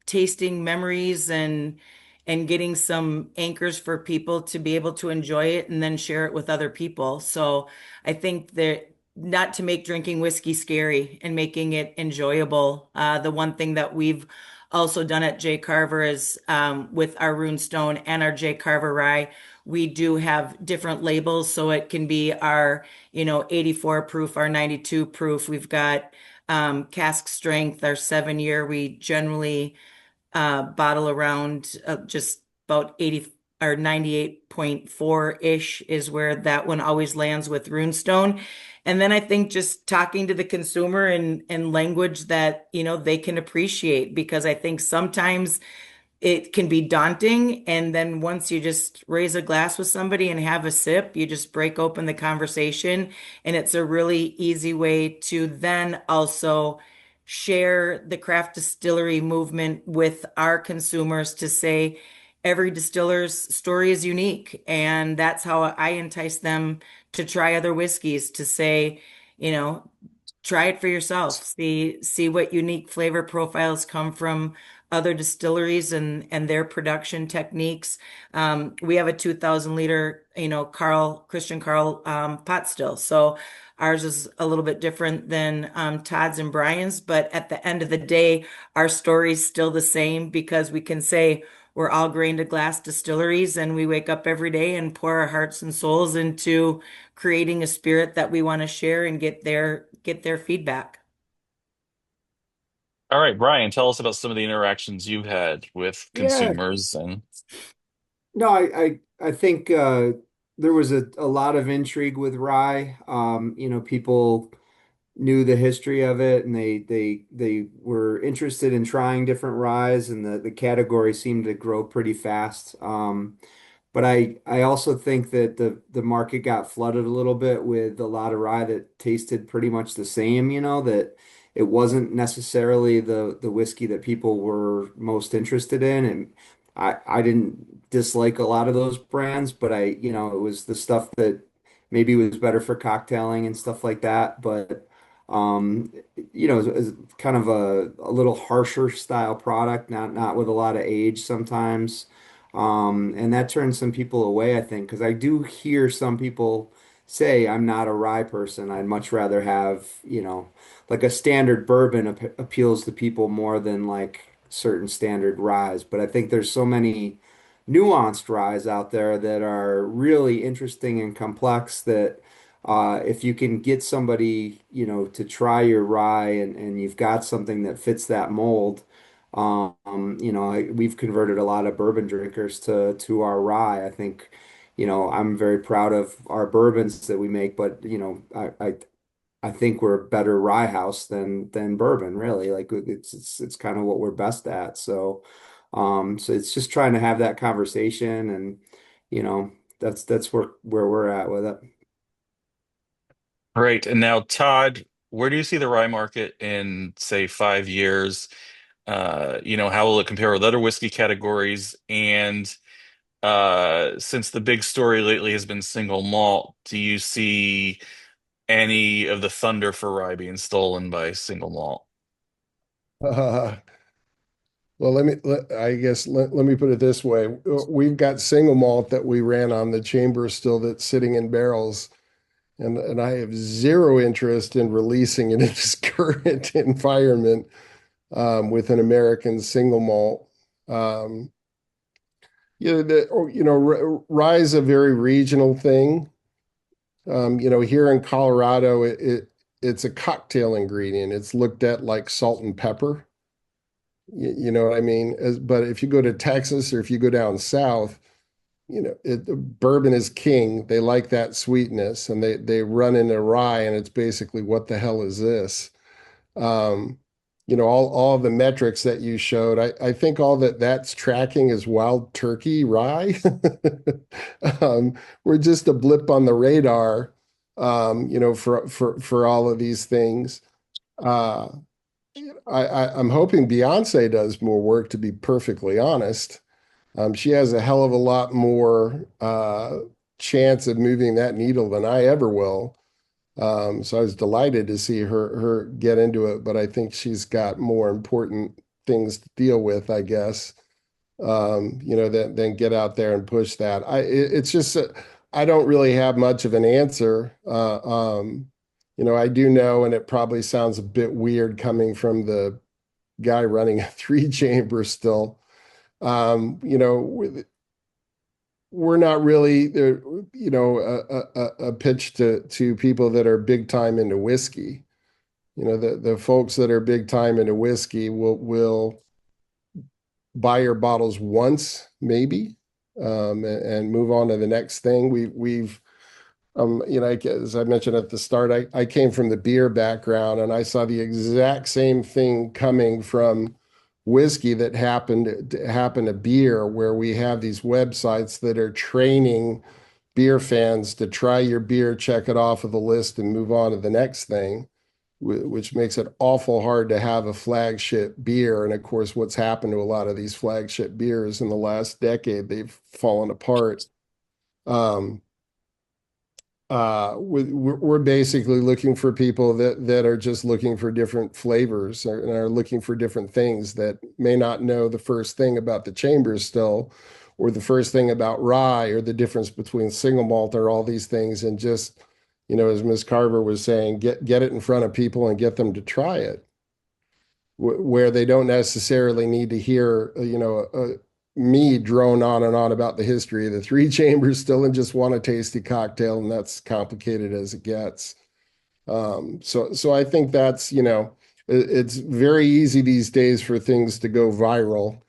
D: tasting memories and getting some anchors for people to be able to enjoy it and then share it with other people. So I think that not to make drinking whiskey scary and making it enjoyable. The one thing that we've also done at J. Carver is with our Runestone and our J. Carver Rye, we do have different labels. So it can be our, 84 proof, our 92 proof. We've got cask strength, our 7 year. We generally bottle around just about 80 or 98.4-ish is where that one always lands with Runestone. And then I think just talking to the consumer in language that, they can appreciate, because I think sometimes it can be daunting. And then once you just raise a glass with somebody and have a sip, you just break open the conversation. And it's a really easy way to then also share the craft distillery movement with our consumers, to say every distiller's story is unique. And that's how I entice them to try other whiskeys, to say, you know, try it for yourself. See what unique flavor profiles come from other distilleries and their production techniques. We have a 2,000 liter, Christian Carl pot still. So ours is a little bit different than Todd's and Brian's, but at the end of the day, our story's still the same, because we can say we're all grain to glass distilleries, and we wake up every day and pour our hearts and souls into creating a spirit that we want to share and get their feedback.
A: All right, Brian, tell us about some of the interactions you've had with
B: Yeah,
A: consumers and
B: no, I think there was a lot of intrigue with rye. People knew the history of it, and they were interested in trying different ryes, and the category seemed to grow pretty fast. But I also think that the market got flooded a little bit with a lot of rye that tasted pretty much the same, that it wasn't necessarily the whiskey that people were most interested in. And I didn't dislike a lot of those brands, but it was the stuff that maybe was better for cocktailing and stuff like that. But it's kind of a little harsher style product, not with a lot of age sometimes. And that turns some people away, I think, because I do hear some people say, I'm not a rye person. I'd much rather have, like a standard bourbon appeals to people more than like certain standard ryes. But I think there's so many nuanced ryes out there that are really interesting and complex that if you can get somebody, to try your rye, and you've got something that fits that mold. We've converted a lot of bourbon drinkers to our rye. I think, I'm very proud of our bourbons that we make, but I think we're a better rye house than bourbon, really. Like it's kind of what we're best at. So it's just trying to have that conversation, and that's where we're at with it.
A: great. And now, Todd, where do you see the rye market in, say, 5 years? How will it compare with other whiskey categories? And since the big story lately has been single malt, do you see any of the thunder for rye being stolen by single malt?
C: Uh, well, I guess let me put it this way. We've got single malt that we ran on the chamber still that's sitting in barrels, and I have zero interest in releasing it in its current environment with an American single malt. Um, Rye is a very regional thing. Here in Colorado, it's a cocktail ingredient. It's looked at like salt and pepper. You know what I mean? But if you go to Texas or if you go down south, bourbon is king. They like that sweetness, and they run into rye, and it's basically, what the hell is this? Um, all the metrics that you showed, I think all that's tracking is wild turkey rye. We're just a blip on the radar, for all of these things. Uh, I'm hoping Beyonce does more work, to be perfectly honest. She has a hell of a lot more chance of moving that needle than I ever will. So I was delighted to see her get into it, but I think she's got more important things to deal with, I guess, than get out there and push that. It's just I don't really have much of an answer. I do know, and it probably sounds a bit weird coming from the guy running a three chamber still. we're not really there, a pitch to people that are big time into whiskey. The folks that are big time into whiskey will buy your bottles once, maybe, and move on to the next thing. We've as I mentioned at the start, I came from the beer background and I saw the exact same thing coming from whiskey that happened to beer, where we have these websites that are training beer fans to try your beer, check it off of the list, and move on to the next thing, which makes it awful hard to have a flagship beer. And of course, what's happened to a lot of these flagship beers in the last decade, they've fallen apart. We're basically looking for people that are just looking for different flavors and are looking for different things, that may not know the first thing about the chambers still, or the first thing about rye, or the difference between single malt, or all these things. And just, as Ms. Carver was saying, get it in front of people and get them to try it, where they don't necessarily need to hear, me drone on and on about the history of the three chambers still, and just want a tasty cocktail, and that's complicated as it gets. So I think that's, it's very easy these days for things to go viral.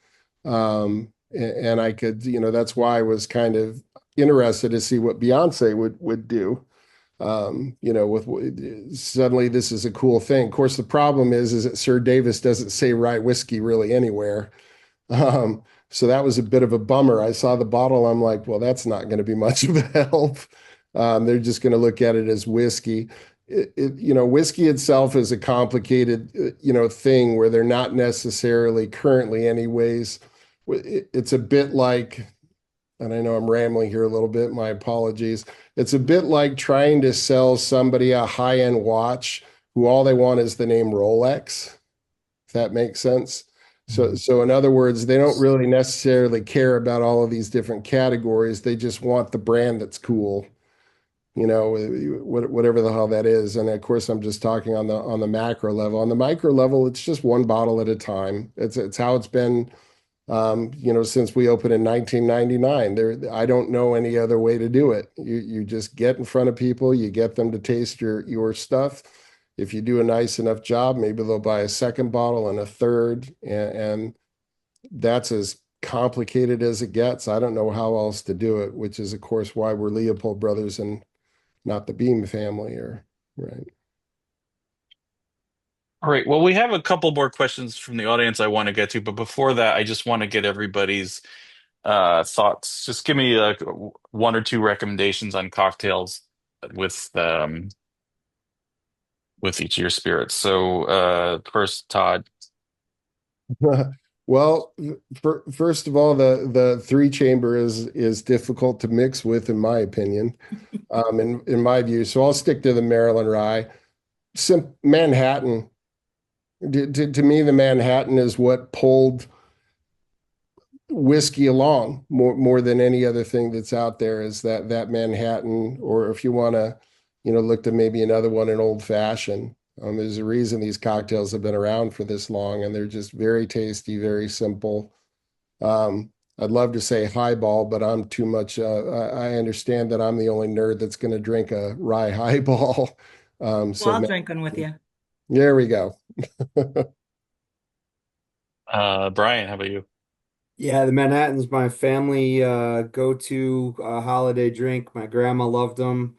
C: And I could, that's why I was kind of interested to see what Beyonce would do. With suddenly this is a cool thing. Of course, the problem is that Sir Davis doesn't say rye whiskey really anywhere. So that was a bit of a bummer. I saw the bottle. I'm like, well, that's not going to be much of a help. They're just going to look at it as whiskey. Whiskey itself is a complicated, thing where they're not necessarily currently anyways. It's a bit like, and I know I'm rambling here a little bit, my apologies. It's a bit like trying to sell somebody a high-end watch who all they want is the name Rolex, if that makes sense. So in other words, they don't really necessarily care about all of these different categories. They just want the brand that's cool, whatever the hell that is. And of course, I'm just talking on the macro level. On the micro level, it's just one bottle at a time. It's how it's been, since we opened in 1999. I don't know any other way to do it. You just get in front of people, you get them to taste your stuff. If you do a nice enough job, maybe they'll buy a second bottle and a third, and that's as complicated as it gets. I don't know how else to do it, which is, of course, why we're Leopold brothers and not the Beam family, or right.
A: All right. Well, we have a couple more questions from the audience I want to get to, but before that, I just want to get everybody's thoughts. Just give me one or two recommendations on cocktails with with each of your spirits. So first, Todd.
C: Well, first of all, the three chamber is difficult to mix with, in my opinion, in my view. So I'll stick to the Maryland Rye. Manhattan. To me, the Manhattan is what pulled whiskey along more than any other thing that's out there. Is that Manhattan, or if you want to, look to maybe another one, an old fashioned. There's a reason these cocktails have been around for this long, and they're just very tasty, very simple. I'd love to say highball, but I'm too much. I understand that I'm the only nerd that's going to drink a rye highball.
D: Well, I'll drink one with you.
C: There we go.
A: Brian, how about you?
B: Yeah, the Manhattan's my family go-to holiday drink. My grandma loved them.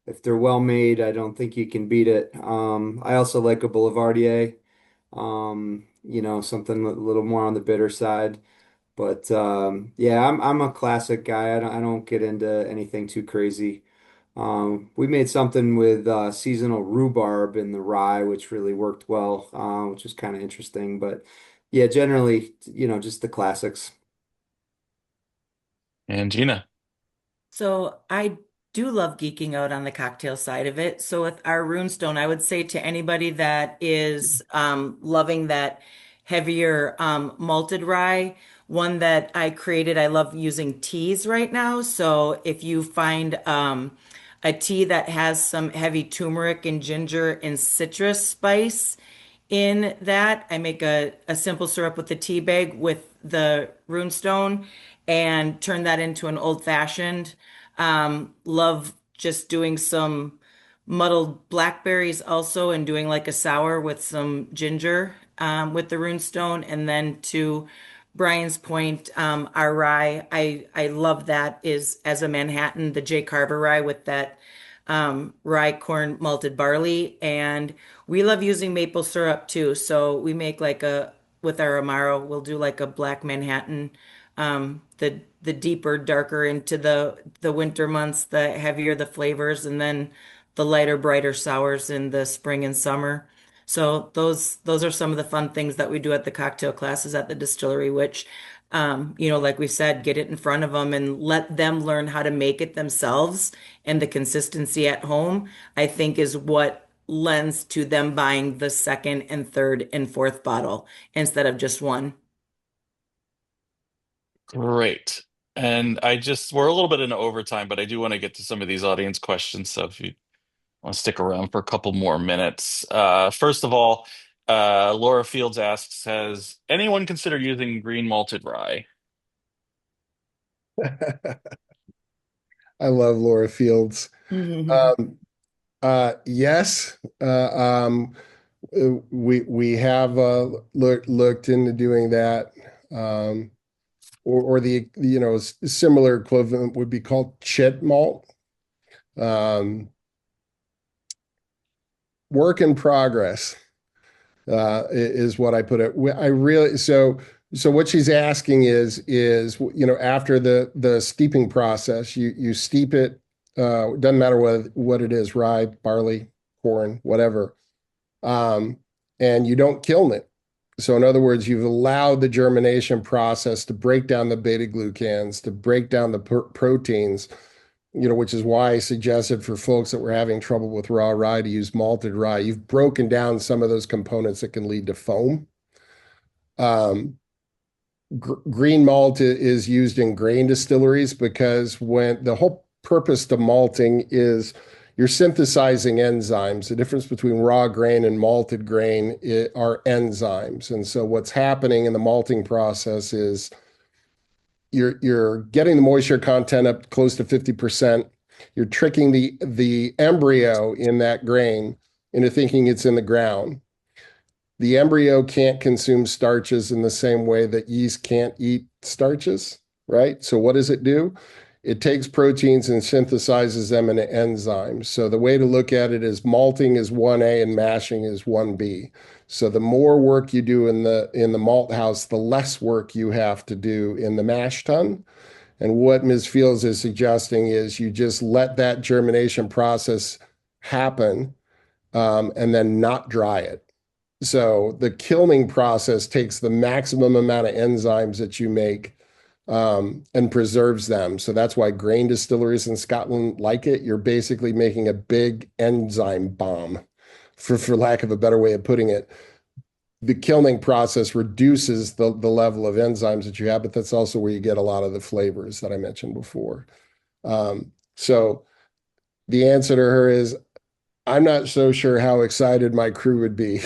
B: If they're well made, I don't think you can beat it. I also like a Boulevardier, something a little more on the bitter side. But yeah, I'm a classic guy. I don't get into anything too crazy. We made something with seasonal rhubarb in the rye, which really worked well, which is kind of interesting. But yeah, generally, just the classics.
A: And Gina.
D: So I do love geeking out on the cocktail side of it. So with our runestone, I would say to anybody that is loving that heavier malted rye, one that I created, I love using teas right now. So if you find a tea that has some heavy turmeric and ginger and citrus spice in that, I make a simple syrup with the tea bag with the runestone, and turn that into an old fashioned. Love just doing some muddled blackberries also and doing like a sour with some ginger with the runestone. And then to Brian's point, our rye, I love that is as a Manhattan, the J. Carver rye with that rye corn malted barley. And we love using maple syrup too. So we make like with our Amaro, we'll do like a black Manhattan, the deeper, darker into the winter months, the heavier the flavors, and then the lighter, brighter sours in the spring and summer. So those are some of the fun things that we do at the cocktail classes at the distillery, which like we said, get it in front of them and let them learn how to make it themselves. And the consistency at home, I think, is what lends to them buying the second and third and fourth bottle instead of just one.
A: Great. And we're a little bit in overtime, but I do want to get to some of these audience questions. So if you want to stick around for a couple more minutes. First of all, Laura Fields asks, has anyone considered using green malted rye?
C: I love Laura Fields.
D: Mhm.
C: Um, yes, we have looked into doing that, or the similar equivalent would be called chit malt. Um, Work in progress is what I put it. I really so what she's asking is after the steeping process, you steep it. Doesn't matter what it is, rye, barley, corn, whatever, um, and you don't kiln it. So in other words, you've allowed the germination process to break down the beta glucans, to break down the proteins, which is why I suggested for folks that were having trouble with raw rye to use malted rye. You've broken down some of those components that can lead to foam. Um, Green malt is used in grain distilleries because when the whole purpose to malting is you're synthesizing enzymes. The difference between raw grain and malted grain are enzymes. And so what's happening in the malting process is you're getting the moisture content up close to 50%. You're tricking the embryo in that grain into thinking it's in the ground. The embryo can't consume starches in the same way that yeast can't eat starches, right? So what does it do? It takes proteins and synthesizes them into enzymes. So the way to look at it is malting is 1A and mashing is 1B. So the more work you do in the malt house, the less work you have to do in the mash tun. And what Ms. Fields is suggesting is you just let that germination process happen, and then not dry it. So the kilning process takes the maximum amount of enzymes that you make, and preserves them. So that's why grain distilleries in Scotland like it. You're basically making a big enzyme bomb, for lack of a better way of putting it. The kilning process reduces the level of enzymes that you have, but that's also where you get a lot of the flavors that I mentioned before. So the answer to her is I'm not so sure how excited my crew would be.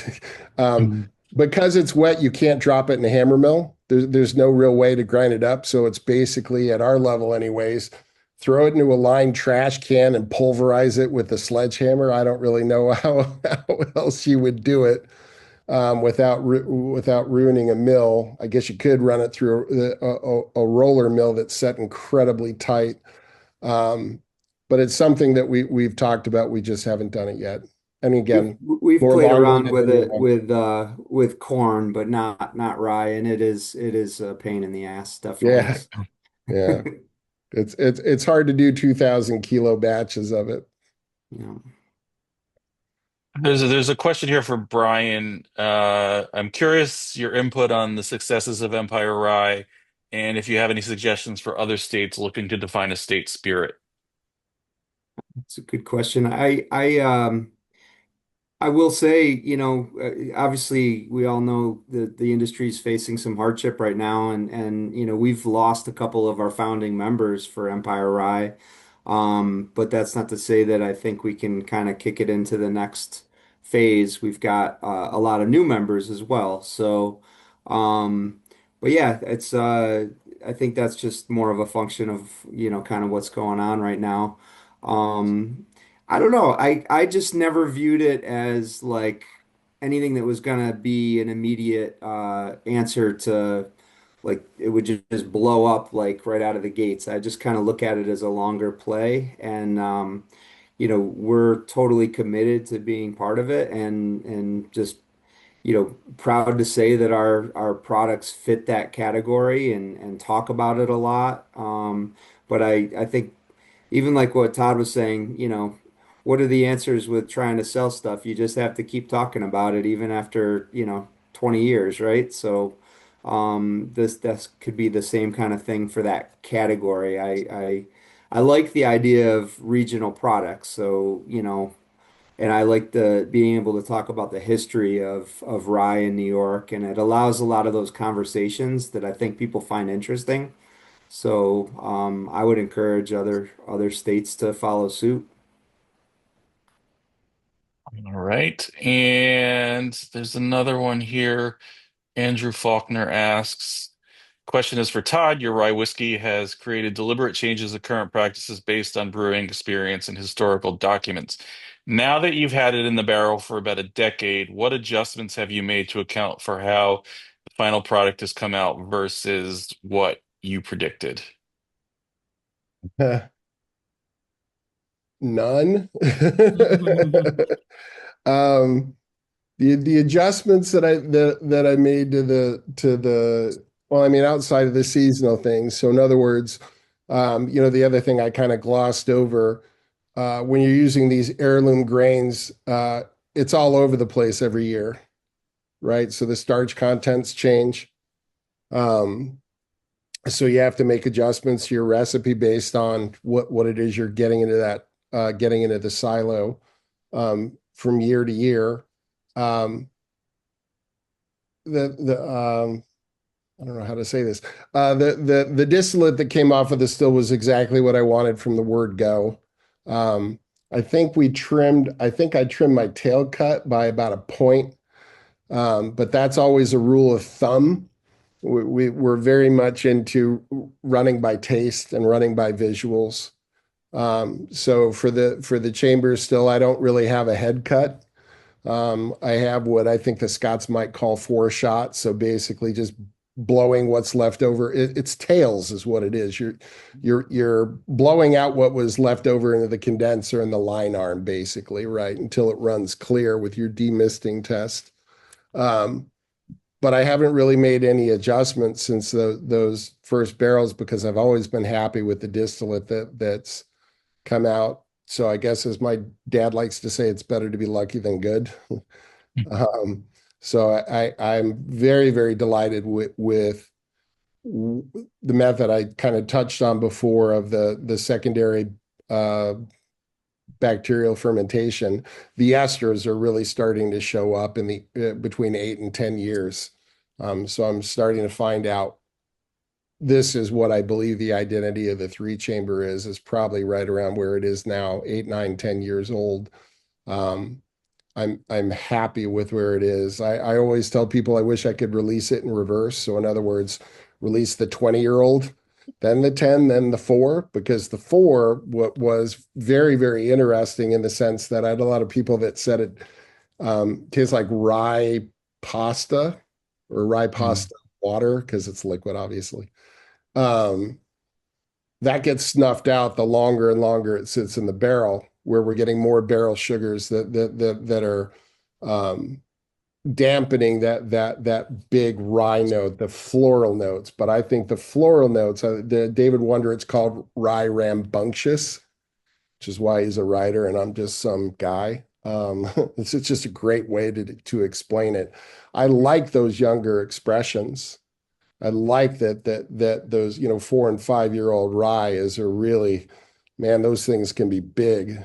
C: um,
A: Mhm.
C: because it's wet, you can't drop it in a hammer mill. There's no real way to grind it up. So it's basically at our level, anyways, throw it into a lined trash can and pulverize it with a sledgehammer. I don't really know how else you would do it, without ruining a mill. I guess you could run it through a roller mill that's set incredibly tight. Um, but it's something that we've talked about. We just haven't done it yet. And
B: We've
C: again,
B: we've
C: more
B: played around
C: long-winded
B: with
C: than you
B: it
C: know.
B: with corn, but not rye, and it is a pain in the ass, definitely.
C: Yeah, yeah. It's hard to do 2,000 kilo batches of it.
B: Yeah.
A: There's a question here for Brian. I'm curious your input on the successes of Empire Rye, and if you have any suggestions for other states looking to define a state spirit.
B: It's a good question. I will say, obviously we all know that the industry is facing some hardship right now, and we've lost a couple of our founding members for Empire Rye. But that's not to say that I think we can kind of kick it into the next phase. We've got a lot of new members as well. So, but yeah, I think that's just more of a function of, kind of what's going on right now. Um, I don't know. I just never viewed it as like anything that was gonna be an immediate answer to like it would just blow up like right out of the gates. I just kind of look at it as a longer play, and we're totally committed to being part of it, and just proud to say that our products fit that category and talk about it a lot. But I think even like what Todd was saying, what are the answers with trying to sell stuff? You just have to keep talking about it even after, 20 years, right? So this could be the same kind of thing for that category. I like the idea of regional products. So, and I like the being able to talk about the history of rye in New York, and it allows a lot of those conversations that I think people find interesting. So I would encourage other states to follow suit.
A: All right. And there's another one here. Andrew Faulkner asks, question is for Todd. Your rye whiskey has created deliberate changes of current practices based on brewing experience and historical documents. Now that you've had it in the barrel for about a decade, what adjustments have you made to account for how the final product has come out versus what you predicted?
C: None. Um, the adjustments that I made to the well, I mean, outside of the seasonal things. So in other words, the other thing I kind of glossed over, when you're using these heirloom grains, it's all over the place every year, right? So the starch contents change. Um, so you have to make adjustments to your recipe based on what it is you're getting into getting into the silo from year to year. Um, the I don't know how to say this. The distillate that came off of the still was exactly what I wanted from the word go. Um, I think I trimmed my tail cut by about a point. But that's always a rule of thumb. We're very much into running by taste and running by visuals. So for the chambers still, I don't really have a head cut. I have what I think the Scots might call four shots. So basically just blowing what's left over. It's tails is what it is. You're blowing out what was left over into the condenser and the line arm, basically, right? Until it runs clear with your demisting test. Um, but I haven't really made any adjustments since those first barrels because I've always been happy with the distillate that's come out. So I guess as my dad likes to say, it's better to be lucky than good. Um, so I'm very, very delighted with the method I kind of touched on before of the secondary uh, bacterial fermentation. The esters are really starting to show up in the between 8 and 10 years. So I'm starting to find out this is what I believe the identity of the three chamber is probably right around where it is now, 8, 9, 10 years old. Um, I'm happy with where it is. I always tell people I wish I could release it in reverse. So in other words, release the 20-year-old, then the 10, then the 4, because the 4 what was very, very interesting in the sense that I had a lot of people that said it tastes like rye pasta or rye
A: Mm.
C: pasta water because it's liquid, obviously. Um, that gets snuffed out the longer and longer it sits in the barrel, where we're getting more barrel sugars that are um, dampening that big rye note, the floral notes. But I think the floral notes, the David Wonder, it's called rye rambunctious, which is why he's a writer and I'm just some guy. It's just a great way to explain it. I like those younger expressions. I like that those 4 and 5 year old rye is a really, man, those things can be big.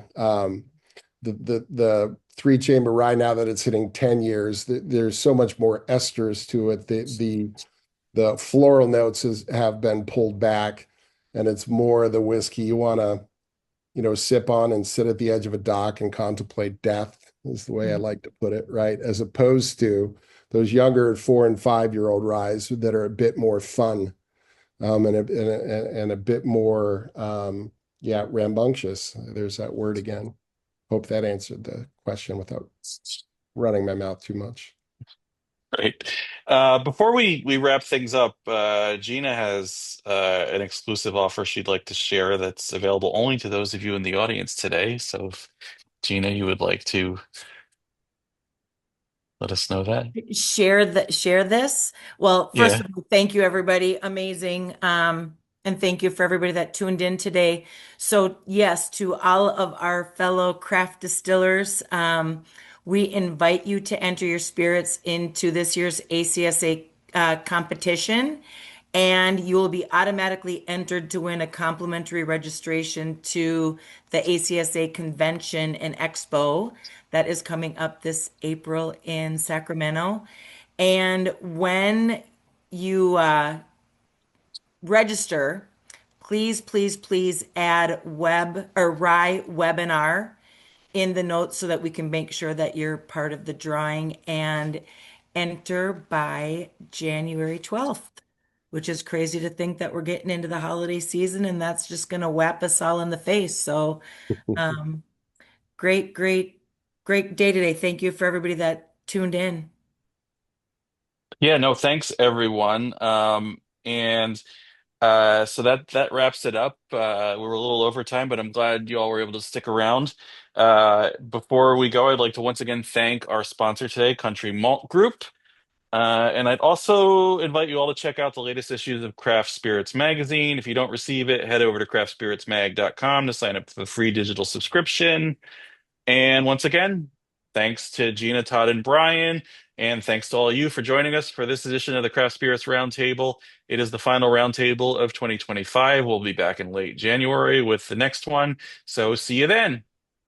C: The three chamber rye now that it's hitting 10 years, there's so much more esters to it. The floral notes have been pulled back, and it's more the whiskey you want to sip on and sit at the edge of a dock and contemplate death is the way I like to put it, right? As opposed to those younger 4 and 5 year old ryes that are a bit more fun. and a bit more, yeah, rambunctious. There's that word again. Hope that answered the question without running my mouth too much.
A: Right. Before we wrap things up, Gina has an exclusive offer she'd like to share that's available only to those of you in the audience today. So, if Gina, you would like to let us know that.
D: Share this. Well, first
A: Yeah.
D: of all, thank you everybody. Amazing. And thank you for everybody that tuned in today. So yes, to all of our fellow craft distillers, we invite you to enter your spirits into this year's ACSA competition, and you will be automatically entered to win a complimentary registration to the ACSA convention and expo that is coming up this April in Sacramento. And when you register, please add web or Rye webinar in the notes so that we can make sure that you're part of the drawing and enter by January 12th, which is crazy to think that we're getting into the holiday season and that's just going to whap us all in the face. So, um, great, great, great day today. Thank you for everybody that tuned in.
A: Yeah, no, thanks everyone. And so that wraps it up. We were a little over time, but I'm glad you all were able to stick around. Before we go, I'd like to once again thank our sponsor today, Country Malt Group. And I'd also invite you all to check out the latest issues of Craft Spirits Magazine. If you don't receive it, head over to craftspiritsmag.com to sign up for the free digital subscription. And once again, thanks to Gina, Todd, and Brian. And thanks to all of you for joining us for this edition of the Craft Spirits Roundtable. It is the final roundtable of 2025. We'll be back in late January with the next one. So see you then.